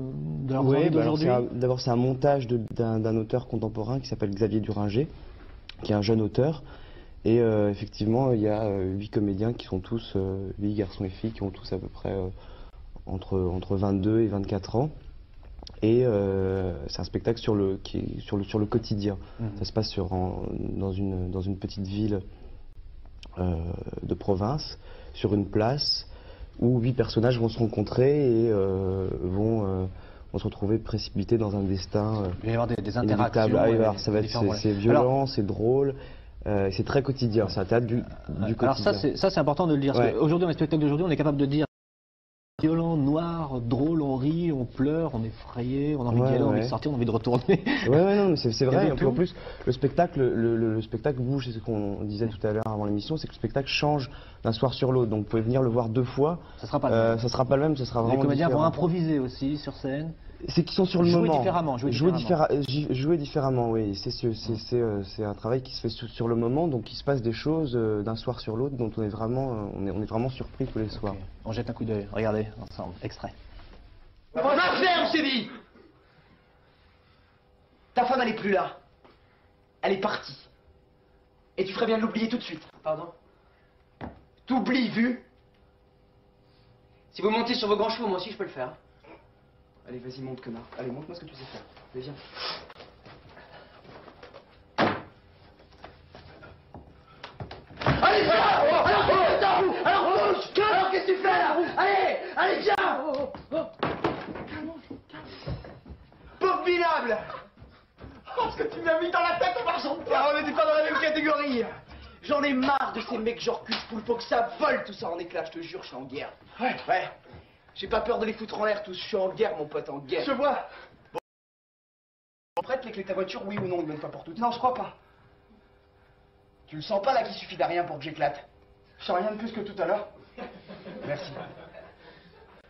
leurs envies Ouais, bah alors d'aujourd'hui. d'abord c'est un montage d'un auteur contemporain qui s'appelle Xavier Duringer, qui est un jeune auteur. Et effectivement, il y a 8 comédiens qui sont tous, 8 garçons et filles, qui ont tous à peu près entre 22 et 24 ans. Et c'est un spectacle qui est sur le quotidien. Ça se passe dans une petite ville de province, sur une place, où 8 personnages vont se rencontrer et vont se retrouver précipités dans un destin Il va y avoir des inévitable. interactions. Ah oui, et alors ça va être, différents, c'est voilà. violent, Alors, c'est drôle, c'est très quotidien, c'est un théâtre du alors quotidien. ça c'est important de le dire. Parce Ouais. qu'aujourd'hui, dans les spectacles d'aujourd'hui, on est capable de dire violent, noir, drôle, on rit, on pleure, on est effrayé, on a envie d'y Ouais, aller, on a envie ouais. de sortir, on a envie de retourner. Ouais, non, mais c'est Il y a vrai. de Et puis en tout. plus, le spectacle, le spectacle bouge, c'est ce qu'on disait tout à l'heure avant l'émission, c'est que le spectacle change d'un soir sur l'autre. Donc vous pouvez venir le voir 2 fois. Ça sera pas le même. Ça sera pas le même, ça sera Les vraiment comédiens vont différent. improviser aussi sur scène. C'est qu'ils sont sur le Jouer moment. différemment, jouer Jouer différemment, oui. C'est un travail qui se fait sur le moment, donc il se passe des choses d'un soir sur l'autre dont on est vraiment surpris tous les soirs. Ok. On jette un coup d'œil. Regardez ensemble. Extrait. On va faire, on s'est dit. Ta femme, elle est plus là. Elle est partie. Et tu ferais bien de l'oublier tout de suite. Pardon? T'oublies, vu? Si vous montez sur vos grands chevaux, moi aussi je peux le faire. Allez, vas-y, monte, connard. Allez, montre-moi ce que tu sais faire. Allez, viens. Allez, viens! Alors, bouge! Alors, qu'est-ce que tu fais là? Allez, viens! Pauvre minable! Oh, ce que tu m'as mis dans la tête en marchant de pas! On n'était pas dans la même catégorie! J'en ai marre de ces mecs genre cul-de-poule, faut que ça vole tout ça en éclats, je te jure, je suis en guerre. Ouais. J'ai pas peur de les foutre en l'air tous, je suis en guerre, mon pote, en guerre. Je vois! Bon. Prête les clés de ta voiture, oui ou non, une bonne fois pour toutes? Non, je crois pas. Tu le sens pas là qu'il suffit de rien pour que j'éclate? Je sens rien de plus que tout à l'heure. Merci.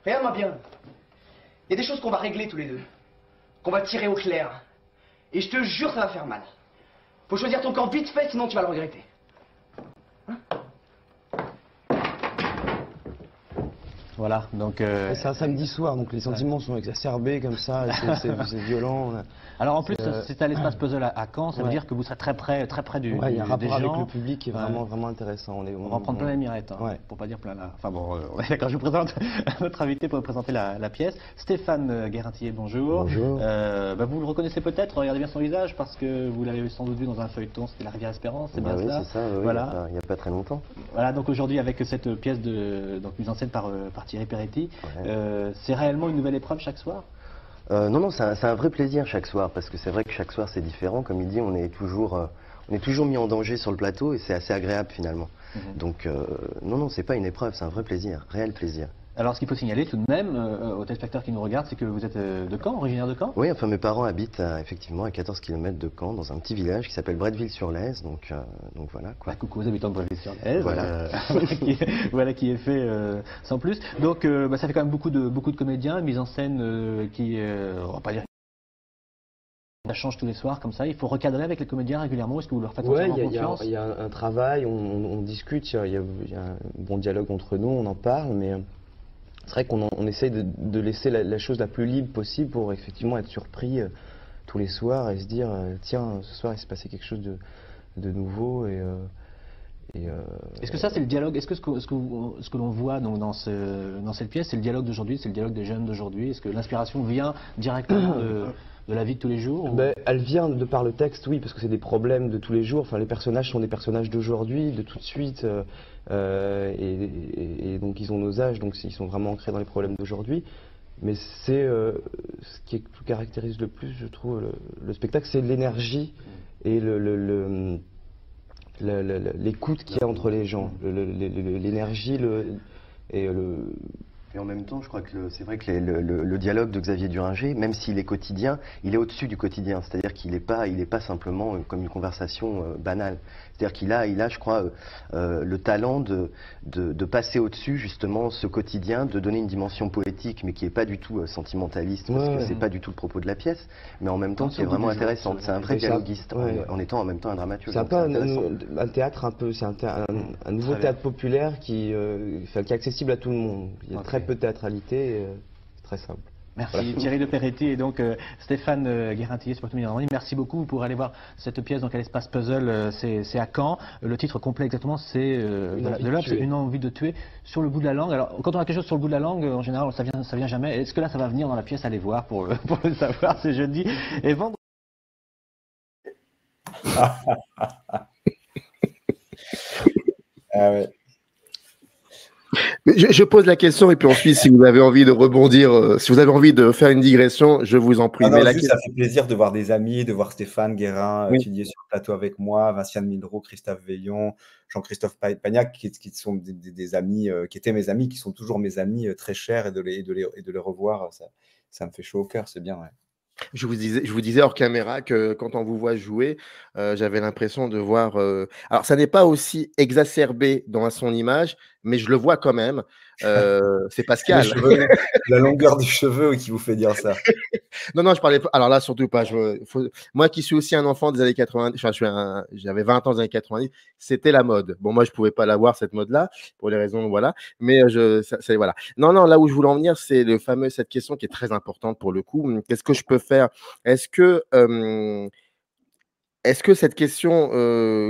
Regarde-moi bien. Il y a des choses qu'on va régler tous les deux. Qu'on va tirer au clair. Et je te jure, ça va faire mal. Faut choisir ton camp vite fait, sinon tu vas le regretter. Hein? Voilà, donc... C'est un samedi soir, donc les sentiments sont exacerbés comme ça, c'est violent. Alors en plus, c'est à l'espace puzzle à Caen, ça veut Ouais. dire que vous serez très près du, Ouais, il y a un des rapport avec gens. le public qui est vraiment intéressant. On va en prendre plein les mirettes, hein, Ouais. pour pas dire plein là. Enfin bon, d'accord, je vous présente notre invité pour vous présenter la pièce. Stéphane Guérintillet, bonjour. Bonjour. Vous le reconnaissez peut-être, regardez bien son visage, parce que vous l'avez sans doute vu dans un feuilleton, c'était La Rivière Espérance, c'est bien oui, cela. c'est ça, oui, Voilà. il n'y a pas très longtemps. Voilà, donc aujourd'hui avec cette pièce donc mise en scène par Thierry Peretti, Ouais. c'est réellement une nouvelle épreuve chaque soir? Non, c'est un vrai plaisir chaque soir, parce que c'est vrai que chaque soir c'est différent. Comme il dit, on est toujours mis en danger sur le plateau et c'est assez agréable finalement. Donc non, c'est pas une épreuve, c'est un vrai plaisir, réel plaisir. Alors ce qu'il faut signaler tout de même aux téléspectateurs qui nous regardent, c'est que vous êtes de Caen, originaire de Caen? Oui, enfin mes parents habitent effectivement à 14 km de Caen, dans un petit village qui s'appelle Bretteville-sur-Lez, donc voilà quoi. Coucou aux habitants de Bretteville-sur-Lez, Voilà. voilà qui est fait sans plus. Donc ça fait quand même beaucoup de comédiens, mise en scène qui, on va pas dire, ça change tous les soirs comme ça. Il faut recadrer avec les comédiens régulièrement. Est-ce que vous leur faites entièrement confiance? Il y a un travail, on discute, il y a un bon dialogue entre nous, on en parle, mais c'est vrai qu'on essaye de laisser la chose la plus libre possible pour effectivement être surpris tous les soirs et se dire tiens, ce soir il s'est passé quelque chose de nouveau Est-ce que ça c'est le dialogue? Est-ce que ce que l'on voit donc, dans cette pièce, c'est le dialogue d'aujourd'hui, c'est le dialogue des jeunes d'aujourd'hui? Est-ce que l'inspiration vient directement de la vie de tous les jours? Elle vient de par le texte, oui, parce que c'est des problèmes de tous les jours. Enfin, les personnages sont des personnages d'aujourd'hui, de tout de suite, et donc ils ont nos âges, donc ils sont vraiment ancrés dans les problèmes d'aujourd'hui. Mais c'est ce qui caractérise le plus, je trouve, le spectacle, c'est l'énergie et l'écoute qu'il y a entre les gens, l'énergie Et en même temps, je crois que c'est vrai que le dialogue de Xavier Duringer, même s'il est quotidien, il est au-dessus du quotidien. C'est-à-dire qu'il n'est pas simplement comme une conversation banale. C'est-à-dire qu'il a, je crois, le talent de passer au-dessus justement ce quotidien, de donner une dimension poétique, mais qui n'est pas du tout sentimentaliste, parce que c'est pas du tout le propos de la pièce, mais en même temps qui est vraiment intéressante. C'est un vrai dialoguiste, en étant en même temps un dramaturge. C'est un peu un théâtre, c'est un nouveau théâtre populaire qui est accessible à tout le monde. Il y a très peu de théâtralité, c'est très simple. Merci Voilà. Thierry de Peretti et donc Stéphane Guérintillet, c'est pour tout me dire. Merci beaucoup. Vous pourrez aller voir cette pièce donc à l'espace puzzle, c'est à Caen. Le titre complet exactement c'est Une envie de tuer sur le bout de la langue. Alors quand on a quelque chose sur le bout de la langue, en général ça vient jamais. Est-ce que là ça va venir dans la pièce? Allez voir pour le savoir, c'est jeudi et vendredi. Ah ouais. Je pose la question et puis ensuite, si vous avez envie de rebondir, si vous avez envie de faire une digression, je vous en prie. Ah non, Mais juste, ça fait plaisir de voir des amis, de voir Stéphane Guérin Oui. étudier sur le plateau avec moi, Vinciane Mindreau, Christophe Veillon, Jean-Christophe Pagnac, qui sont des amis, qui étaient mes amis, qui sont toujours mes amis très chers, et de les revoir, ça me fait chaud au cœur, c'est bien. Ouais. Je vous disais hors caméra que quand on vous voit jouer, j'avais l'impression de voir. Alors, ça n'est pas aussi exacerbé dans son image, mais je le vois quand même. C'est Pascal. Les cheveux, la longueur des cheveux qui vous fait dire ça. Non, je parlais pas. Alors là, surtout pas. Moi qui suis aussi un enfant des années 90, enfin, j'avais 20 ans des années 90, c'était la mode. Bon, moi, je pouvais pas l'avoir, cette mode-là, pour les raisons, voilà. Mais voilà. Non, là où je voulais en venir, c'est cette question qui est très importante pour le coup. Qu'est-ce que je peux faire? Est-ce que cette question,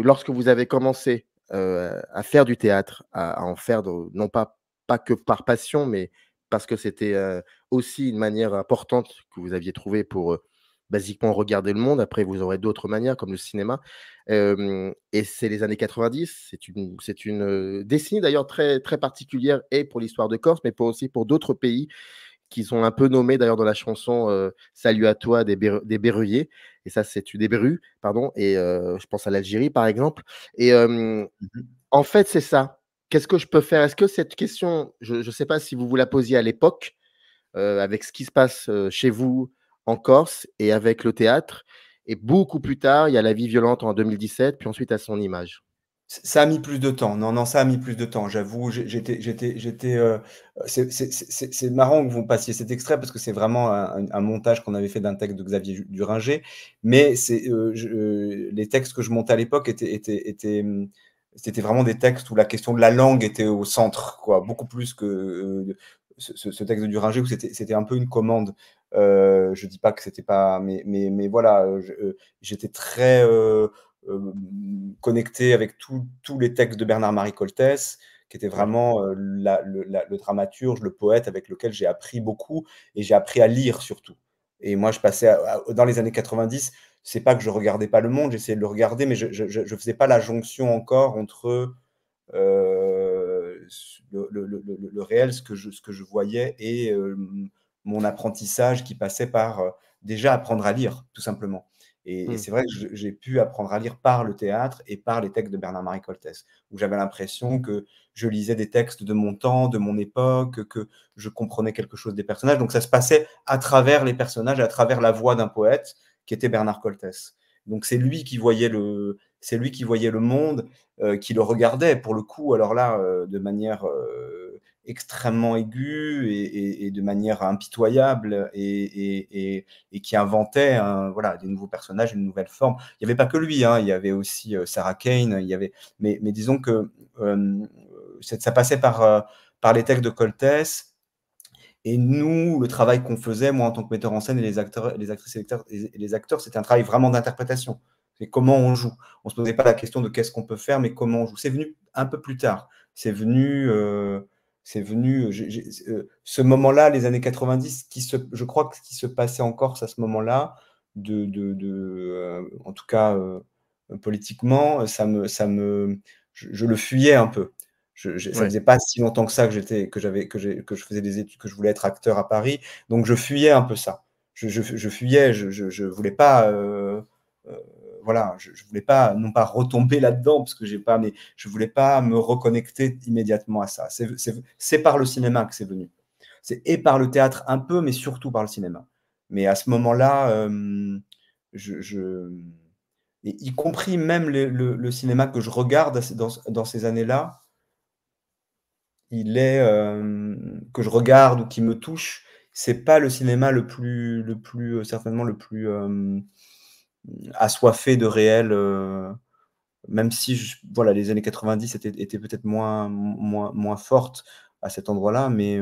lorsque vous avez commencé à faire du théâtre, à en faire, non pas que par passion, mais parce que c'était aussi une manière importante que vous aviez trouvée pour basiquement regarder le monde. Après, vous aurez d'autres manières, comme le cinéma. Et c'est les années 90. C'est une décennie d'ailleurs très, très particulière, et pour l'histoire de Corse, mais aussi pour d'autres pays qui sont un peu nommés d'ailleurs dans la chanson Salut à toi des Berruyers. Et ça, c'est des Berrues, pardon. Et je pense à l'Algérie, par exemple. Et en fait, c'est ça. Qu'est-ce que je peux faire? Est-ce que cette question, je ne sais pas si vous la posiez à l'époque, avec ce qui se passe chez vous en Corse et avec le théâtre, et beaucoup plus tard, il y a La vie violente en 2017, puis ensuite à Son image. Ça a mis plus de temps. Non, ça a mis plus de temps. J'avoue, c'est marrant que vous passiez cet extrait parce que c'est vraiment un montage qu'on avait fait d'un texte de Xavier Duringer. Mais les textes que je montais à l'époque c'était vraiment des textes où la question de la langue était au centre, quoi, beaucoup plus que ce texte de Duringer où c'était un peu une commande. Je dis pas que c'était pas, mais voilà, j'étais très connecté avec tous les textes de Bernard-Marie Coltès, qui était vraiment le dramaturge, le poète avec lequel j'ai appris beaucoup, et j'ai appris à lire surtout. Et moi, je passais dans les années 90, c'est pas que je regardais pas Le Monde, j'essayais de le regarder, mais je faisais pas la jonction encore entre le réel, ce que je voyais, et mon apprentissage qui passait par déjà apprendre à lire, tout simplement. Et c'est vrai que j'ai pu apprendre à lire par le théâtre et par les textes de Bernard-Marie Coltès, où j'avais l'impression que je lisais des textes de mon temps, de mon époque, que je comprenais quelque chose des personnages. Donc ça se passait à travers les personnages, à travers la voix d'un poète qui était Bernard Coltès. Donc c'est lui qui voyait le monde, qui le regardait pour le coup, alors là, de manière extrêmement aiguë et de manière impitoyable, et qui inventait voilà, des nouveaux personnages, une nouvelle forme. Il n'y avait pas que lui, hein, il y avait aussi Sarah Kane, mais disons que ça passait par les textes de Coltès. Et nous, le travail qu'on faisait, moi en tant que metteur en scène, et les actrices et les acteurs, c'était un travail vraiment d'interprétation. C'est comment on joue. On ne se posait pas la question de qu'est-ce qu'on peut faire, mais comment on joue. C'est venu un peu plus tard. C'est venu ce moment-là, les années 90, je crois que ce qui se passait en Corse à ce moment-là, en tout cas politiquement, je le fuyais un peu. Ça faisait pas si longtemps que ça que je faisais des études, que je voulais être acteur à Paris, donc je fuyais un peu ça. Je fuyais, je voulais pas, voilà, je voulais pas, non pas retomber là-dedans, parce que mais je voulais pas me reconnecter immédiatement à ça. C'est par le cinéma que c'est venu. Et par le théâtre un peu, mais surtout par le cinéma. Mais à ce moment-là, et y compris même le cinéma que je regarde dans ces années-là, que je regarde ou qui me touche, c'est pas le cinéma certainement le plus assoiffé de réel, même si voilà, les années 90 étaient peut-être moins fortes à cet endroit-là, mais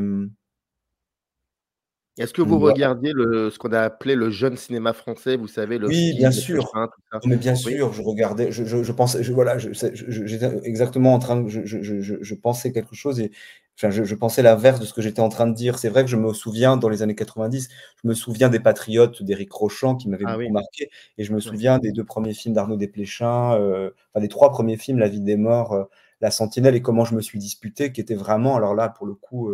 Est-ce que vous regardiez ce qu'on a appelé le jeune cinéma français, vous savez, le oui, film, bien les sûr. Pechin, tout ça? Mais bien Oui. sûr, je regardais, je pensais, voilà, j'étais exactement en train de, je pensais quelque chose, et enfin, je pensais l'inverse de ce que j'étais en train de dire. C'est vrai que je me souviens, dans les années 90, je me souviens des Patriotes d'Éric Rochant qui m'avaient beaucoup marqué, et je me souviens des 2 premiers films d'Arnaud Desplechin, enfin des 3 premiers films, La vie des morts, La Sentinelle, et Comment je me suis disputé, qui était vraiment, alors là, pour le coup,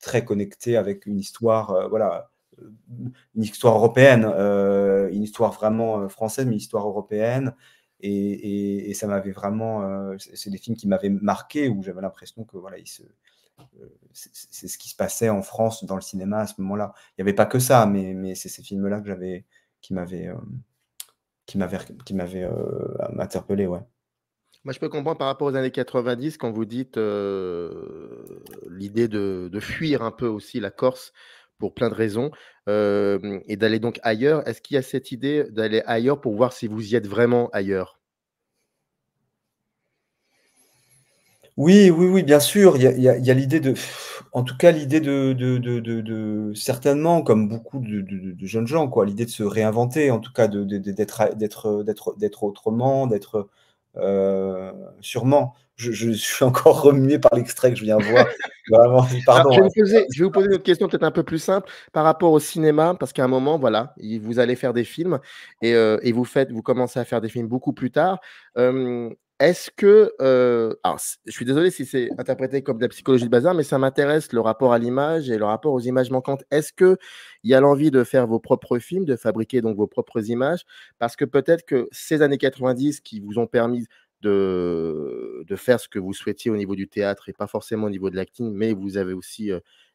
très connecté avec une histoire, voilà, une histoire européenne, une histoire vraiment française, mais une histoire européenne. Et ça m'avait vraiment. C'est des films qui m'avaient marqué, où j'avais l'impression que voilà, c'est ce qui se passait en France dans le cinéma à ce moment-là. Il n'y avait pas que ça, mais c'est ces films-là qui m'avaient interpellé, ouais. Moi, je peux comprendre par rapport aux années 90, quand vous dites l'idée de fuir un peu aussi la Corse pour plein de raisons, et d'aller donc ailleurs. Est-ce qu'il y a cette idée d'aller ailleurs pour voir si vous y êtes vraiment ailleurs? Oui, oui, oui, bien sûr. Il y a l'idée en tout cas, l'idée certainement, comme beaucoup de jeunes gens, quoi, l'idée de se réinventer, en tout cas, d'être autrement, sûrement. Je suis encore remué par l'extrait que je viens voir. Vraiment, pardon, Alors, hein. je vais vous poser une autre question peut-être un peu plus simple par rapport au cinéma, parce qu'à un moment, voilà, vous allez faire des films, et vous commencez à faire des films beaucoup plus tard. Est-ce que, alors, je suis désolé si c'est interprété comme de la psychologie de bazar, mais ça m'intéresse, le rapport à l'image et le rapport aux images manquantes. Est-ce qu'il y a l'envie de faire vos propres films, de fabriquer donc vos propres images? Parce que peut-être que ces années 90 qui vous ont permis de faire ce que vous souhaitiez au niveau du théâtre et pas forcément au niveau de l'acting, mais vous avez aussi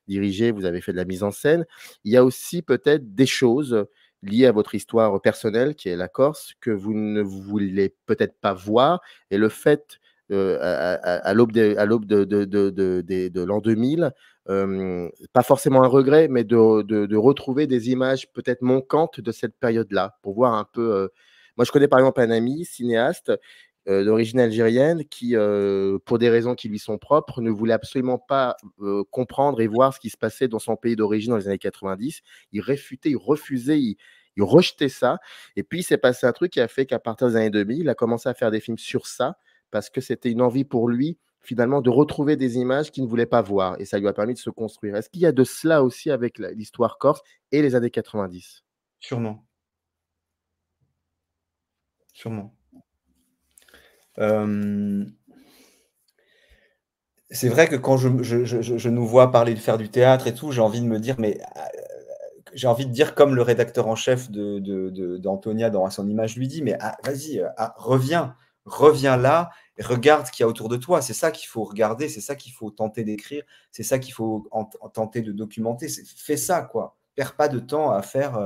dirigé, vous avez fait de la mise en scène. Il y a aussi peut-être des choses liées à votre histoire personnelle, qui est la Corse, que vous ne voulez peut-être pas voir. Et le fait, à l'aube de l'an 2000, pas forcément un regret, mais de retrouver des images peut-être manquantes de cette période-là, pour voir un peu. Moi, je connais par exemple un ami cinéaste d'origine algérienne qui, pour des raisons qui lui sont propres, ne voulait absolument pas comprendre et voir ce qui se passait dans son pays d'origine dans les années 90. Il réfutait, il refusait, il rejetait ça. Et puis, il s'est passé un truc qui a fait qu'à partir des années 2000, il a commencé à faire des films sur ça parce que c'était une envie pour lui, finalement, de retrouver des images qu'il ne voulait pas voir. Et ça lui a permis de se construire. Est-ce qu'il y a de cela aussi avec l'histoire corse et les années 90? Sûrement. Sûrement. C'est vrai que quand je nous vois parler de faire du théâtre et tout, j'ai envie de me dire, mais j'ai envie de dire comme le rédacteur en chef d'Antonia dans son image lui dit, mais vas-y, reviens là, et regarde ce qu'il y a autour de toi. C'est ça qu'il faut regarder, c'est ça qu'il faut tenter d'écrire, c'est ça qu'il faut tenter de documenter. Fais ça, quoi. Perds pas de temps à faire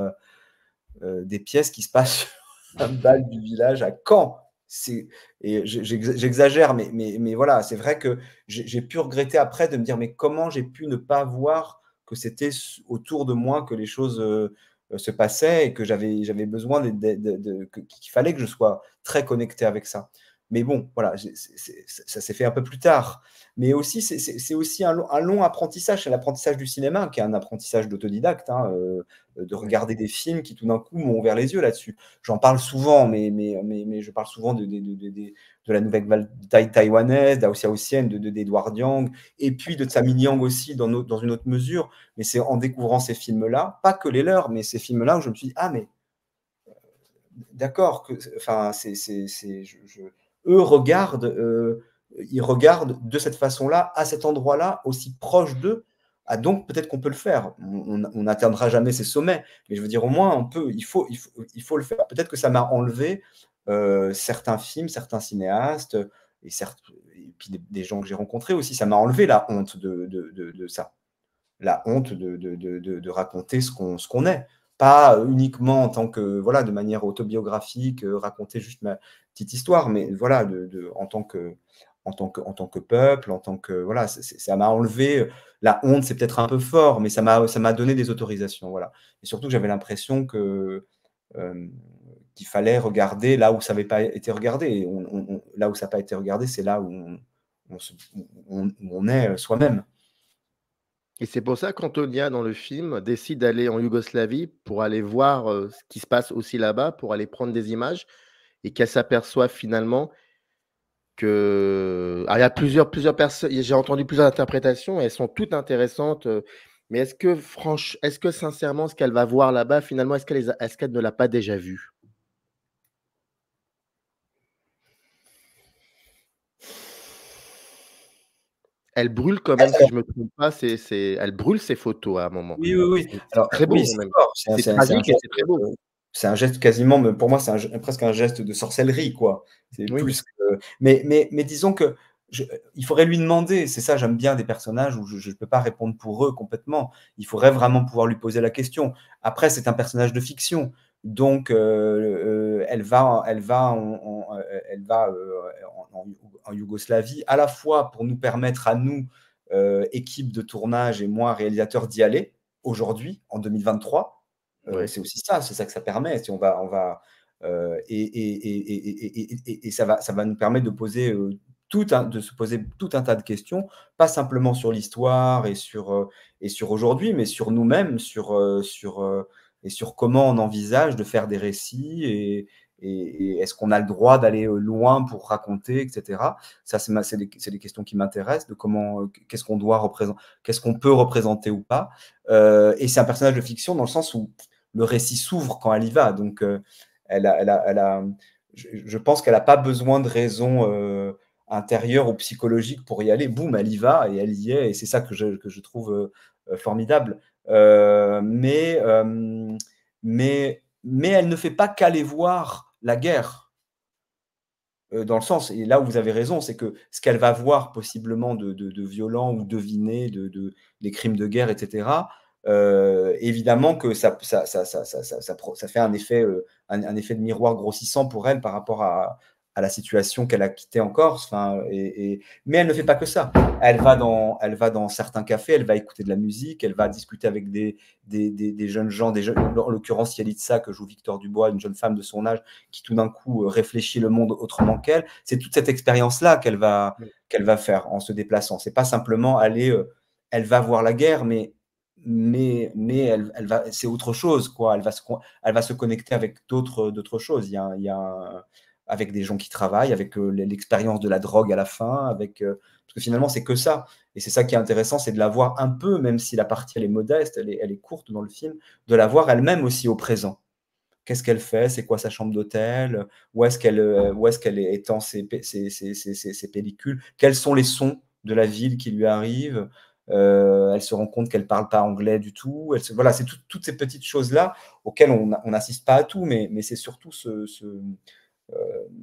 des pièces qui se passent sur un bal du village à Caen. Et j'exagère, mais voilà, c'est vrai que j'ai pu regretter après de me dire, mais comment j'ai pu ne pas voir que c'était autour de moi que les choses se passaient et que j'avais besoin qu'il fallait que je sois très connecté avec ça. Mais bon, voilà, ça s'est fait un peu plus tard. Mais aussi, c'est aussi un long apprentissage. C'est l'apprentissage du cinéma, qui est un apprentissage d'autodidacte, hein, de regarder des films qui, tout d'un coup, m'ont ouvert les yeux là-dessus. J'en parle souvent, mais je parle souvent de la nouvelle vague taïwanaise, d'Aossienne, d'Edouard Yang, et puis de Tsami Liang aussi, dans une autre mesure. Mais c'est en découvrant ces films-là, pas que les leurs, mais ces films-là où je me suis dit, ah, mais d'accord, enfin, eux regardent, ils regardent de cette façon-là, à cet endroit-là, aussi proche d'eux. Ah, donc peut-être qu'on peut le faire. On n'atteindra jamais ces sommets, mais je veux dire, au moins, on peut, il faut le faire. Peut-être que ça m'a enlevé certains films, certains cinéastes, et puis des gens que j'ai rencontrés aussi, ça m'a enlevé la honte de ça. La honte de raconter ce qu'on est. Pas uniquement en tant que, voilà, de manière autobiographique, raconter juste ma petite histoire, mais voilà, en tant que peuple, en tant que, voilà, ça m'a enlevé, la honte, c'est peut-être un peu fort, mais ça m'a donné des autorisations, voilà. Et surtout, j'avais l'impression qu'il fallait regarder là où ça n'avait pas été regardé. Et là où ça n'a pas été regardé, c'est là où on est soi-même. Et c'est pour ça qu'Antonia, dans le film, décide d'aller en Yougoslavie pour aller voir ce qui se passe aussi là-bas, pour aller prendre des images, et qu'elle s'aperçoit finalement que… Alors, il y a plusieurs personnes, j'ai entendu plusieurs interprétations, et elles sont toutes intéressantes, mais est-ce que sincèrement, ce qu'elle va voir là-bas, finalement, est-ce qu'elle ne l'a pas déjà vu? Elle brûle quand même, si je ne me trompe pas, elle brûle ses photos à un moment. Oui. Alors, très beau, oui, même. c'est tragique et c'est très beau. C'est un geste quasiment, pour moi, c'est presque un geste de sorcellerie, quoi. C'est Oui. plus que… Mais disons que il faudrait lui demander, c'est ça, j'aime bien des personnages où je ne peux pas répondre pour eux complètement. Il faudrait vraiment pouvoir lui poser la question. Après, c'est un personnage de fiction, donc elle va en Yougoslavie, à la fois pour nous permettre à nous, équipe de tournage et moi, réalisateur, d'y aller aujourd'hui, en 2023. C'est aussi ça, c'est ça que ça permet. Si on va et ça va nous permettre de poser se poser tout un tas de questions, pas simplement sur l'histoire et sur aujourd'hui, mais sur nous-mêmes, et sur comment on envisage de faire des récits et est-ce qu'on a le droit d'aller loin pour raconter, etc. Ça, c'est des questions qui m'intéressent, de qu'est-ce qu'on doit représenter, qu'est-ce qu'on peut représenter ou pas. Et c'est un personnage de fiction dans le sens où le récit s'ouvre quand elle y va. Donc, je pense qu'elle n'a pas besoin de raisons intérieures ou psychologiques pour y aller. Boum, elle y va et elle y est. Et c'est ça que je trouve formidable. Mais elle ne fait pas qu'aller voir la guerre. Dans le sens, et là où vous avez raison, c'est que ce qu'elle va voir possiblement de violent ou deviné, des crimes de guerre, etc., évidemment que ça fait un effet de miroir grossissant pour elle par rapport à à la situation qu'elle a quittée en Corse. Enfin, mais elle ne fait pas que ça. Elle va dans certains cafés, elle va écouter de la musique, elle va discuter avec des jeunes gens, en l'occurrence Yalitza, que joue Victor Dubois, une jeune femme de son âge, qui tout d'un coup réfléchit le monde autrement qu'elle. C'est toute cette expérience-là qu'elle va faire en se déplaçant. C'est pas simplement aller, elle va voir la guerre, mais elle va, c'est autre chose, quoi. Elle va se connecter avec d'autres choses. Il y a avec des gens qui travaillent, avec l'expérience de la drogue à la fin, parce que finalement, c'est que ça. Et c'est ça qui est intéressant, c'est de la voir un peu, même si la partie, elle est modeste, elle est courte dans le film, de la voir elle-même aussi au présent. Qu'est-ce qu'elle fait? C'est quoi sa chambre d'hôtel? Où est-ce qu'elle étend ses pellicules? Quels sont les sons de la ville qui lui arrivent? Elle se rend compte qu'elle ne parle pas anglais du tout. Voilà, c'est toutes ces petites choses-là auxquelles on n'assiste pas à tout, mais c'est surtout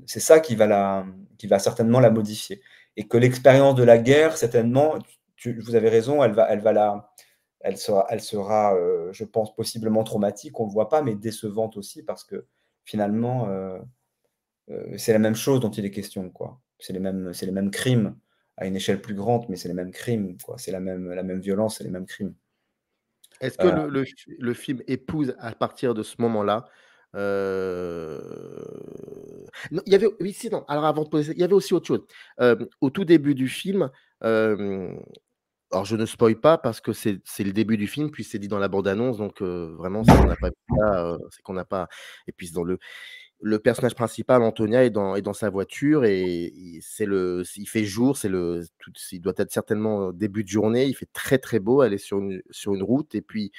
c'est ça qui va certainement la modifier. Et que l'expérience de la guerre, certainement, vous avez raison, elle sera je pense, possiblement traumatique, on ne le voit pas, mais décevante aussi, parce que finalement, c'est la même chose dont il est question, quoi. C'est les mêmes crimes, à une échelle plus grande, mais c'est les mêmes crimes, quoi. C'est la même violence, c'est les mêmes crimes. Est-ce que le film épouse à partir de ce moment-là, non, il y avait oui, si, non, alors avant de poser ça, il y avait aussi autre chose. Au tout début du film, alors je ne spoil pas parce que c'est le début du film, puis c'est dit dans la bande annonce, donc vraiment si on n'a pas vu ça, c'est qu'on n'a pas et puis dans le personnage principal, Antonia, est dans sa voiture et il fait jour, il doit être certainement début de journée, il fait très, très beau, elle est sur une route et puis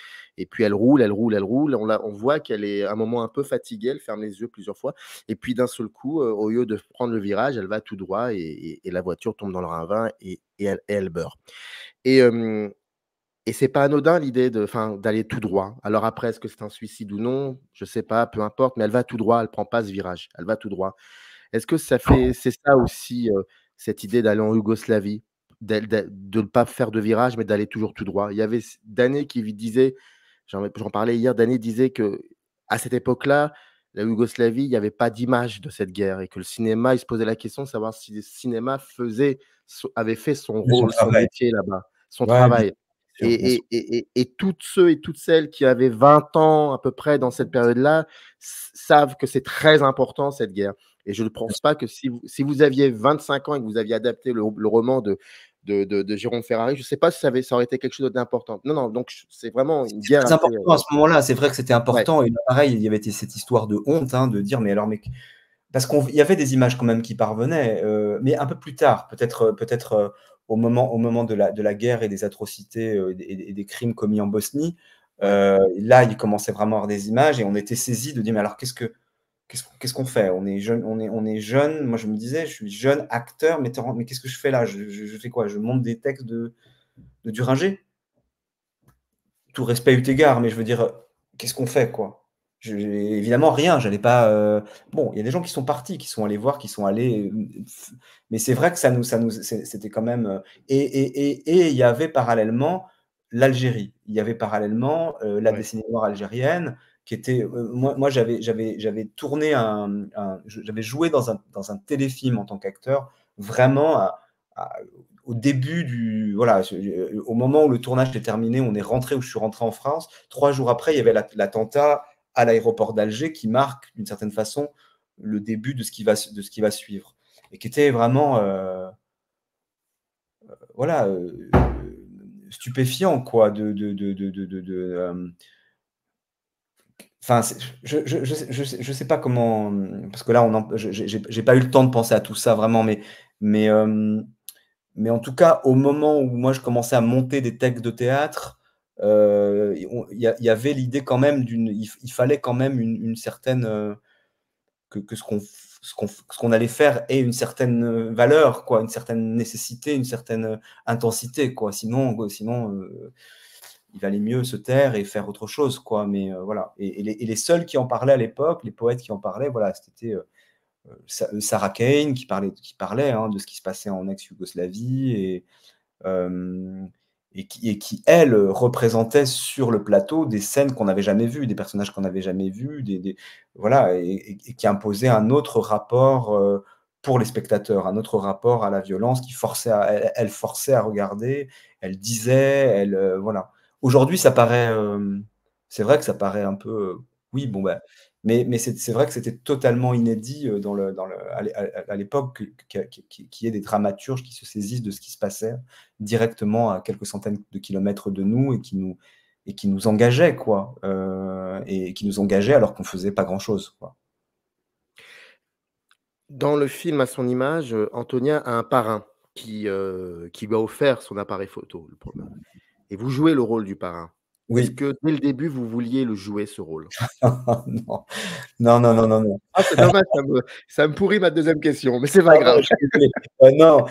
elle roule, on voit qu'elle est à un moment un peu fatiguée, elle ferme les yeux plusieurs fois et puis d'un seul coup, au lieu de prendre le virage, elle va tout droit et la voiture tombe dans le ravin et elle meurt. Et c'est pas anodin l'idée d'aller tout droit. Alors après, est-ce que c'est un suicide ou non? Je sais pas, peu importe, mais elle va tout droit, elle prend pas ce virage, elle va tout droit. Est-ce que c'est ça aussi, cette idée d'aller en Yougoslavie, de ne pas faire de virage, mais d'aller toujours tout droit? Il y avait Dané qui lui disait, j'en parlais hier, Dané disait qu'à cette époque-là, la Yougoslavie, il y avait pas d'image de cette guerre et que le cinéma, il se posait la question de savoir si le cinéma avait fait son rôle, son métier là-bas, son travail. Et toutes ceux et toutes celles qui avaient 20 ans à peu près dans cette période-là savent que c'est très important cette guerre. Et je ne pense pas que si vous aviez 25 ans et que vous aviez adapté le roman de Jérôme Ferrari, je ne sais pas si ça aurait été quelque chose d'important. Non, donc c'est vraiment une guerre. C'est important à ce moment-là, c'est vrai que c'était important. Ouais. Et pareil, il y avait cette histoire de honte, de dire, mais alors, mec, parce qu'il y avait des images quand même qui parvenaient, mais un peu plus tard, peut-être au moment de la guerre et des atrocités et des crimes commis en Bosnie, là, il commençait vraiment à avoir des images et on était saisis de dire, mais alors qu'est-ce qu'on fait? On est jeune. Moi, je me disais, je suis jeune acteur, mais qu'est-ce que je fais là? Je fais quoi? Je monte des textes de Duringer? Tout respect eu égard, mais je veux dire, qu'est-ce qu'on fait, quoi? Évidemment, rien, j'allais pas. Bon, il y a des gens qui sont partis, qui sont allés voir, qui sont allés. Mais c'est vrai que c'était quand même. Et il y avait parallèlement l'Algérie. Il y avait parallèlement la décennie noire algérienne, qui était. Moi j'avais tourné j'avais joué dans un téléfilm en tant qu'acteur, vraiment au début voilà, au moment où le tournage était terminé, je suis rentré en France. 3 jours après, il y avait l'attentat à l'aéroport d'Alger qui marque d'une certaine façon le début de ce qui va suivre et qui était vraiment voilà stupéfiant, quoi, enfin, je sais pas comment, parce que là j'ai pas eu le temps de penser à tout ça vraiment, mais en tout cas, au moment où moi je commençais à monter des textes de théâtre, il y avait l'idée quand même il fallait quand même une certaine que ce qu'on allait faire ait une certaine valeur, quoi, une certaine nécessité, une certaine intensité, quoi. Sinon, il valait mieux se taire et faire autre chose, quoi. Mais voilà. Et les seuls qui en parlaient à l'époque, les poètes qui en parlaient, voilà, c'était Sarah Kane qui parlait de ce qui se passait en ex-Yougoslavie et qui, elle, représentait sur le plateau des scènes qu'on n'avait jamais vues, des personnages qu'on n'avait jamais vus, voilà, et qui imposaient un autre rapport pour les spectateurs, un autre rapport à la violence qui forçait elle forçait à regarder, elle disait, voilà. Aujourd'hui, ça paraît, c'est vrai que ça paraît un peu, oui, bon, bah, mais c'est vrai que c'était totalement inédit, à l'époque qu'il y ait des dramaturges qui se saisissent de ce qui se passait directement à quelques centaines de kilomètres de nous et qui nous engageaient, quoi, et qui nous engageaient alors qu'on faisait pas grand-chose, quoi. Dans le film À son image, Antonia a un parrain qui lui a offert son appareil photo, le problème. Et vous jouez le rôle du parrain. Est-ce Oui. que dès le début, vous vouliez le jouer ce rôle? Non. Non, non, non, non, non. Ah, c'est dommage, ça me pourrit ma deuxième question, mais c'est pas Ah grave. je suis désolé. Non,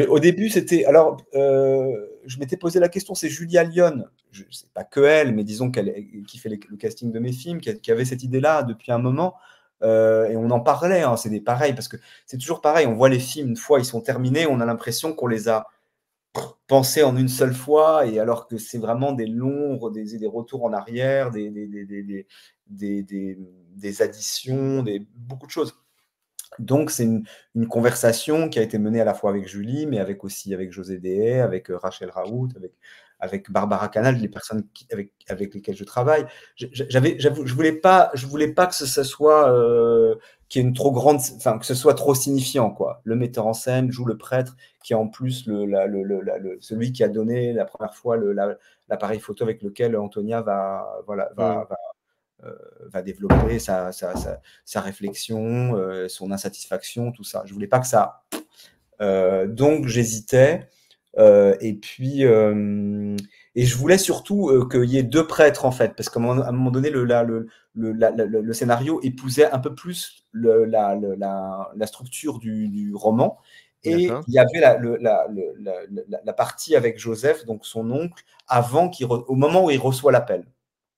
au début, c'était alors, je m'étais posé la question, c'est Julia Lyon, c'est pas que elle, mais disons qui fait le casting de mes films, qui avait cette idée-là depuis un moment, et on en parlait, hein, c'est pareil, parce que c'est toujours pareil, on voit les films, une fois ils sont terminés, on a l'impression qu'on les a pensés en une seule fois, et alors que c'est vraiment des longs, des retours en arrière, des additions, beaucoup de choses. Donc, c'est une conversation qui a été menée à la fois avec Julie, mais aussi avec José Dehay, avec Rachel Raoult, avec Barbara Canal, les personnes avec lesquelles je travaille. Je voulais pas que ce soit qu'il y ait une trop grande, enfin que ce soit trop signifiant, quoi. Le metteur en scène joue le prêtre, qui est en plus celui qui a donné la première fois l'appareil photo avec lequel Antonia va développer sa réflexion, son insatisfaction, tout ça. Je voulais pas que ça. Donc j'hésitais. Et puis, et je voulais surtout qu'il y ait deux prêtres en fait, parce qu'à un moment donné, le scénario épousait un peu plus la structure du roman. Et il y avait la partie avec Joseph, donc son oncle, au moment où il reçoit l'appel.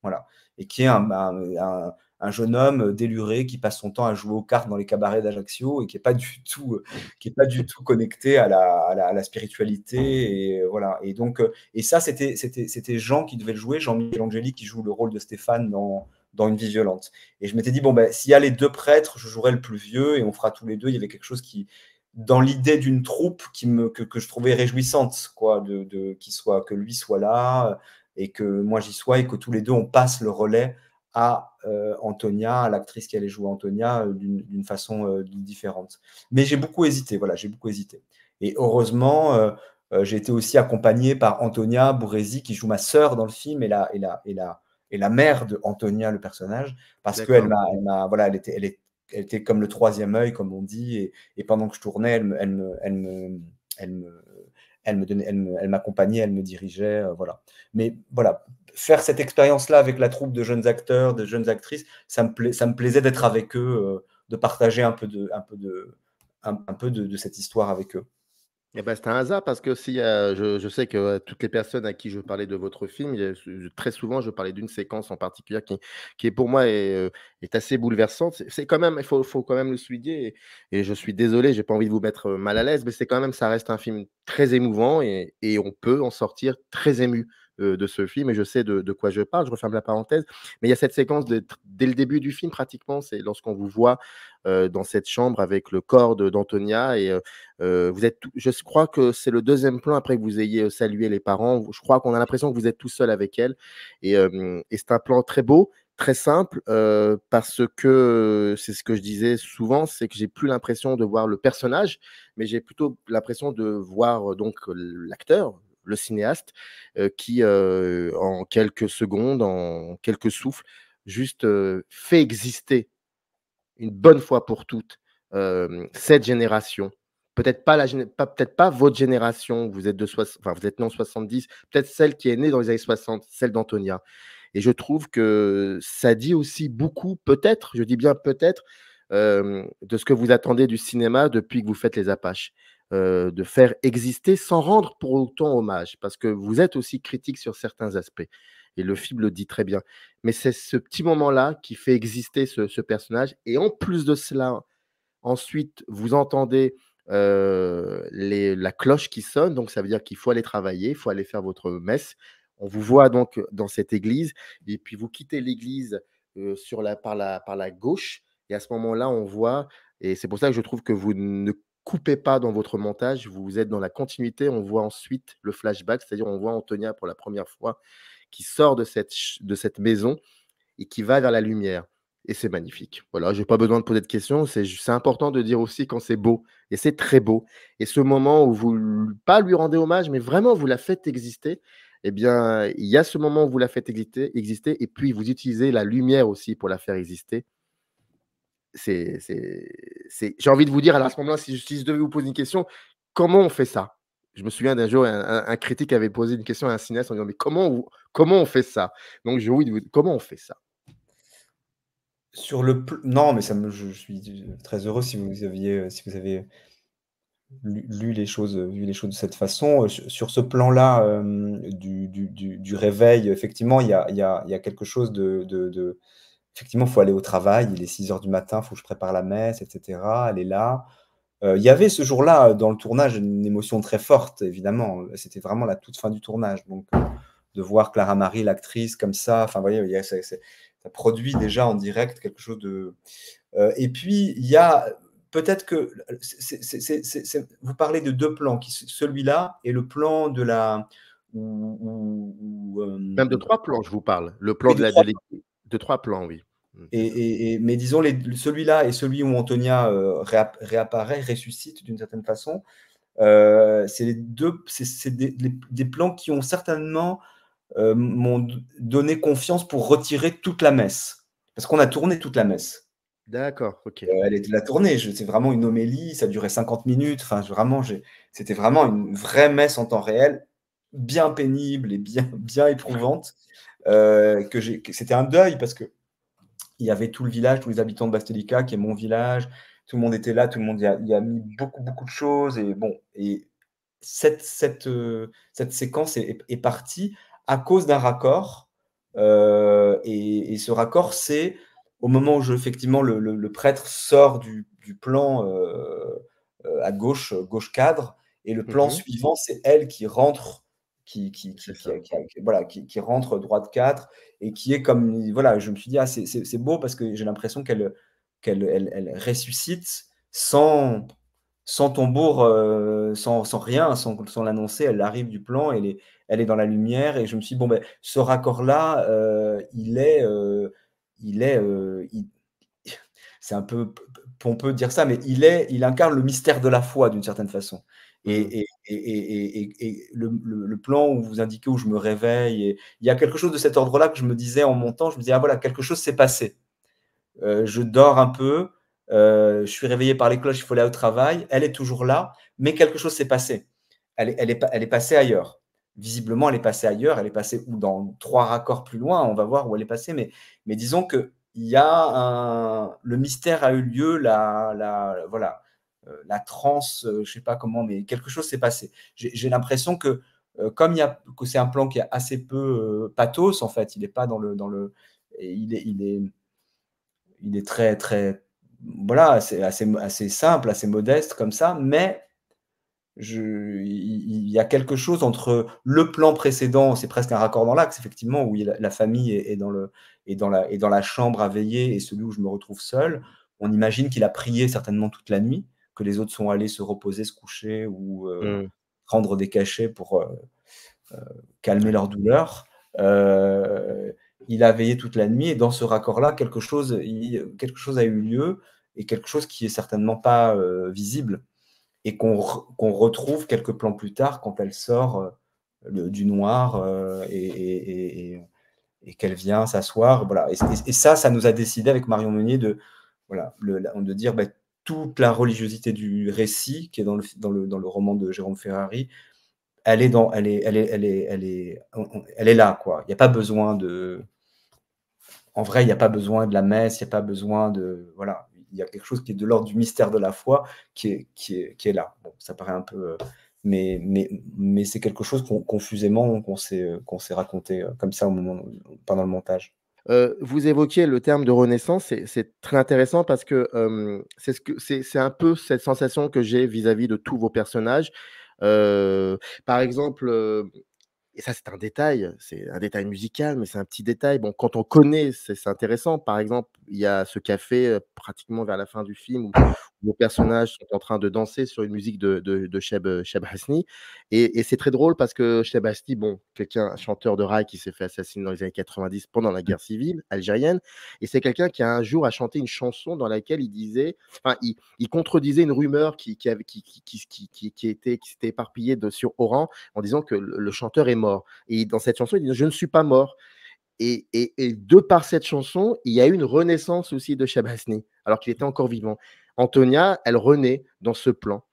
Voilà. Et qui est un jeune homme déluré qui passe son temps à jouer aux cartes dans les cabarets d'Ajaccio et qui n'est pas du tout connecté à la spiritualité. Et voilà. Et donc, et ça, c'était Jean qui devait le jouer, Jean-Michel Angeli, qui joue le rôle de Stéphane dans Une vie violente. Et je m'étais dit, bon, ben, s'il y a les deux prêtres, je jouerai le plus vieux et on fera tous les deux. Il y avait quelque chose qui, dans l'idée d'une troupe que je trouvais réjouissante, quoi, que lui soit là et que moi j'y sois et que tous les deux on passe le relais à Antonia, à l'actrice qui allait jouer Antonia d'une façon différente. Mais j'ai beaucoup hésité, voilà, j'ai beaucoup hésité. Et heureusement, j'ai été aussi accompagné par Antonia Bourrezi qui joue ma sœur dans le film et la mère de Antonia, le personnage, parce qu'elle voilà, elle était comme le troisième œil, comme on dit, et pendant que je tournais, elle m'accompagnait, elle me dirigeait, voilà. Mais voilà, faire cette expérience-là avec la troupe de jeunes acteurs, de jeunes actrices, ça me plaisait d'être avec eux, de partager un peu de cette histoire avec eux. Eh ben, c'est un hasard parce que je sais que toutes les personnes à qui je parlais de votre film, très souvent, je parlais d'une séquence en particulier qui est pour moi est assez bouleversante. C'est quand même, il faut quand même le souligner. Et je suis désolé, j'ai pas envie de vous mettre mal à l'aise, mais c'est quand même, ça reste un film très émouvant et on peut en sortir très ému de ce film. Et je sais de quoi je parle. Je referme la parenthèse. Mais il y a cette séquence dès le début du film, pratiquement, c'est lorsqu'on vous voit dans cette chambre avec le corps d'Antonia et vous êtes, je crois que c'est le deuxième plan après que vous ayez salué les parents. Je crois qu'on a l'impression que vous êtes tout seul avec elle. Et c'est un plan très beau, très simple, parce que c'est ce que je disais souvent, c'est que j'ai plus l'impression de voir le personnage, mais j'ai plutôt l'impression de voir donc l'acteur, le cinéaste, qui en quelques secondes, en quelques souffles, juste fait exister une bonne fois pour toutes cette génération. Peut-être pas votre génération, vous êtes vous êtes né en 70, peut-être celle qui est née dans les années 60, celle d'Antonia. Et je trouve que ça dit aussi beaucoup, peut-être, je dis bien peut-être, de ce que vous attendez du cinéma depuis que vous faites Les Apaches. De faire exister sans rendre pour autant hommage, parce que vous êtes aussi critique sur certains aspects. Et le film le dit très bien. Mais c'est ce petit moment-là qui fait exister ce personnage. Et en plus de cela, ensuite, vous entendez la cloche qui sonne. Donc, ça veut dire qu'il faut aller travailler, il faut aller faire votre messe. On vous voit donc dans cette église. Et puis, vous quittez l'église par la gauche. Et à ce moment-là, on voit Et c'est pour ça que je trouve que vous ne coupez pas dans votre montage, vous êtes dans la continuité. On voit ensuite le flashback, c'est-à-dire on voit Antonia pour la première fois qui sort de cette maison et qui va vers la lumière. Et c'est magnifique. Voilà, j'ai pas besoin de poser de questions. C'est important de dire aussi quand c'est beau. Et c'est très beau. Et ce moment où vous, pas lui rendez hommage, mais vraiment vous la faites exister, eh bien, il y a ce moment où vous la faites exister et puis vous utilisez la lumière aussi pour la faire exister. J'ai envie de vous dire, alors à ce moment-là, si je devais vous poser une question, comment on fait ça? Je me souviens d'un jour, un critique avait posé une question à un cinéaste en disant: «Mais comment on fait ça?» Donc j'ai envie de vous comment on fait ça? Sur le non, mais ça me je suis très heureux si vous avez lu les choses, vu les choses de cette façon. Sur ce plan-là, du réveil, effectivement, il y a quelque chose de effectivement, il faut aller au travail, il est 6 heures du matin, il faut que je prépare la messe et cetera. Elle est là. Il y avait ce jour-là, dans le tournage, une émotion très forte, évidemment. C'était vraiment la toute fin du tournage, donc de voir Clara Marie, l'actrice, comme ça, enfin, vous voyez, il y a ça produit déjà en direct quelque chose de et puis il y a peut-être que vous parlez de 2 plans, celui-là et le plan de la Même de 3 plans, je vous parle. Le plan oui, de de la 3 de l'é de 3 plans, oui. C'est ça. mais disons celui-là et celui où Antonia, réapparaît, ressuscite d'une certaine façon, c'est les 2, c'est des plans qui ont certainement, m'ont donné confiance pour retirer toute la messe. Parce qu'on a tourné toute la messe. D'accord, OK. Elle était de la tournée, c'est vraiment une homélie, ça durait 50 minutes, enfin vraiment, c'était vraiment une vraie messe en temps réel, bien pénible et bien éprouvante, c'était un deuil parce qu'il y avait tout le village, tous les habitants de Bastelica, qui est mon village, tout le monde était là, tout le monde y a mis beaucoup, beaucoup de choses et bon, et cette séquence est partie à cause d'un raccord, et ce raccord, c'est au moment où effectivement le prêtre sort du plan, à gauche, gauche cadre, et le plan Mmh. suivant, c'est elle qui rentre, C'est ça. voilà, qui rentre droite cadre et qui est comme, voilà, je me suis dit: «Ah, c'est beau», parce que j'ai l'impression qu'elle ressuscite sans tambour, sans rien, sans l'annoncer. Elle arrive du plan, elle est dans la lumière et je me suis dit: «Bon, beh, ce raccord-là, il» c'est un peu pompeux de dire ça, mais il incarne le mystère de la foi d'une certaine façon. Mmh. Et le plan où vous indiquez où je me réveille, et il y a quelque chose de cet ordre-là que je me disais en montant, je me disais: «Ah voilà, quelque chose s'est passé». Je dors un peu, je suis réveillé par les cloches, il faut aller au travail. Elle est toujours là, mais quelque chose s'est passé. Elle est passée ailleurs. Visiblement, elle est passée ailleurs, elle est passée ou dans 3 raccords plus loin, on va voir où elle est passée, mais disons qu'il y a le mystère a eu lieu, voilà, la transe, je sais pas comment, mais quelque chose s'est passé. J'ai l'impression que, comme que c'est un plan qui est assez peu, pathos en fait, il est pas et il est très, très, voilà, c'est assez simple, assez modeste comme ça, mais il y a quelque chose entre le plan précédent, c'est presque un raccord dans l'axe, effectivement, où la famille est dans la chambre à veiller, et celui où je me retrouve seul. On imagine qu'il a prié certainement toute la nuit, que les autres sont allés se reposer, se coucher ou Mmh. prendre des cachets pour calmer Ouais. leur douleur. Il a veillé toute la nuit, et dans ce raccord-là, quelque chose a eu lieu, et quelque chose qui est certainement pas visible, et qu'on retrouve quelques plans plus tard quand elle sort du noir, et qu'elle vient s'asseoir. Voilà. Et ça nous a décidé avec Marion Meunier voilà, de dire, bah, toute la religiosité du récit qui est dans le roman de Jérôme Ferrari, elle est là, quoi. Il y a pas besoin en vrai, il y a pas besoin de la messe, il y a pas besoin voilà. Il y a quelque chose qui est de l'ordre du mystère de la foi qui est là. Bon, ça paraît un peu, mais c'est quelque chose confusément qu'on s'est raconté, comme ça pendant le montage. Vous évoquiez le terme de renaissance, c'est très intéressant parce que, c'est un peu cette sensation que j'ai vis-à-vis de tous vos personnages. Par exemple, Et ça, c'est un détail musical, mais c'est un petit détail. Bon, quand on connaît, c'est intéressant. Par exemple, il y a ce café pratiquement vers la fin du film où nos personnages sont en train de danser sur une musique de Cheb Hasni. Et c'est très drôle parce que Cheb Hasni, bon, un chanteur de raï qui s'est fait assassiner dans les années 90 pendant la guerre civile algérienne. Et c'est quelqu'un qui un jour a chanté une chanson dans laquelle il disait, enfin, il contredisait une rumeur qui s'était éparpillée sur Oran en disant que le chanteur est mort. Et dans cette chanson, il dit « Je ne suis pas mort ». Et de par cette chanson, il y a eu une renaissance aussi de Cheb Hasni, alors qu'il était encore vivant. Antonia, elle renaît dans ce plan.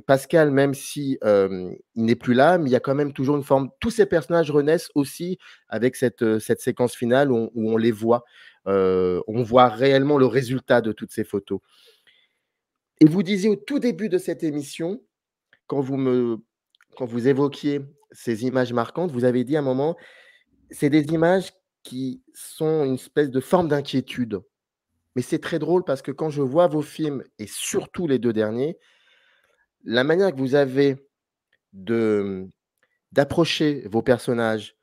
Pascal, même si il n'est plus là, mais il y a quand même toujours une forme. Tous ces personnages renaissent aussi avec cette séquence finale où on les voit. On voit réellement le résultat de toutes ces photos. Et vous disiez au tout début de cette émission, quand vous évoquiez ces images marquantes, vous avez dit à un moment, c'est des images qui sont une espèce de forme d'inquiétude. Mais c'est très drôle parce que quand je vois vos films, et surtout les 2 derniers, la manière que vous avez d'approcher vos personnages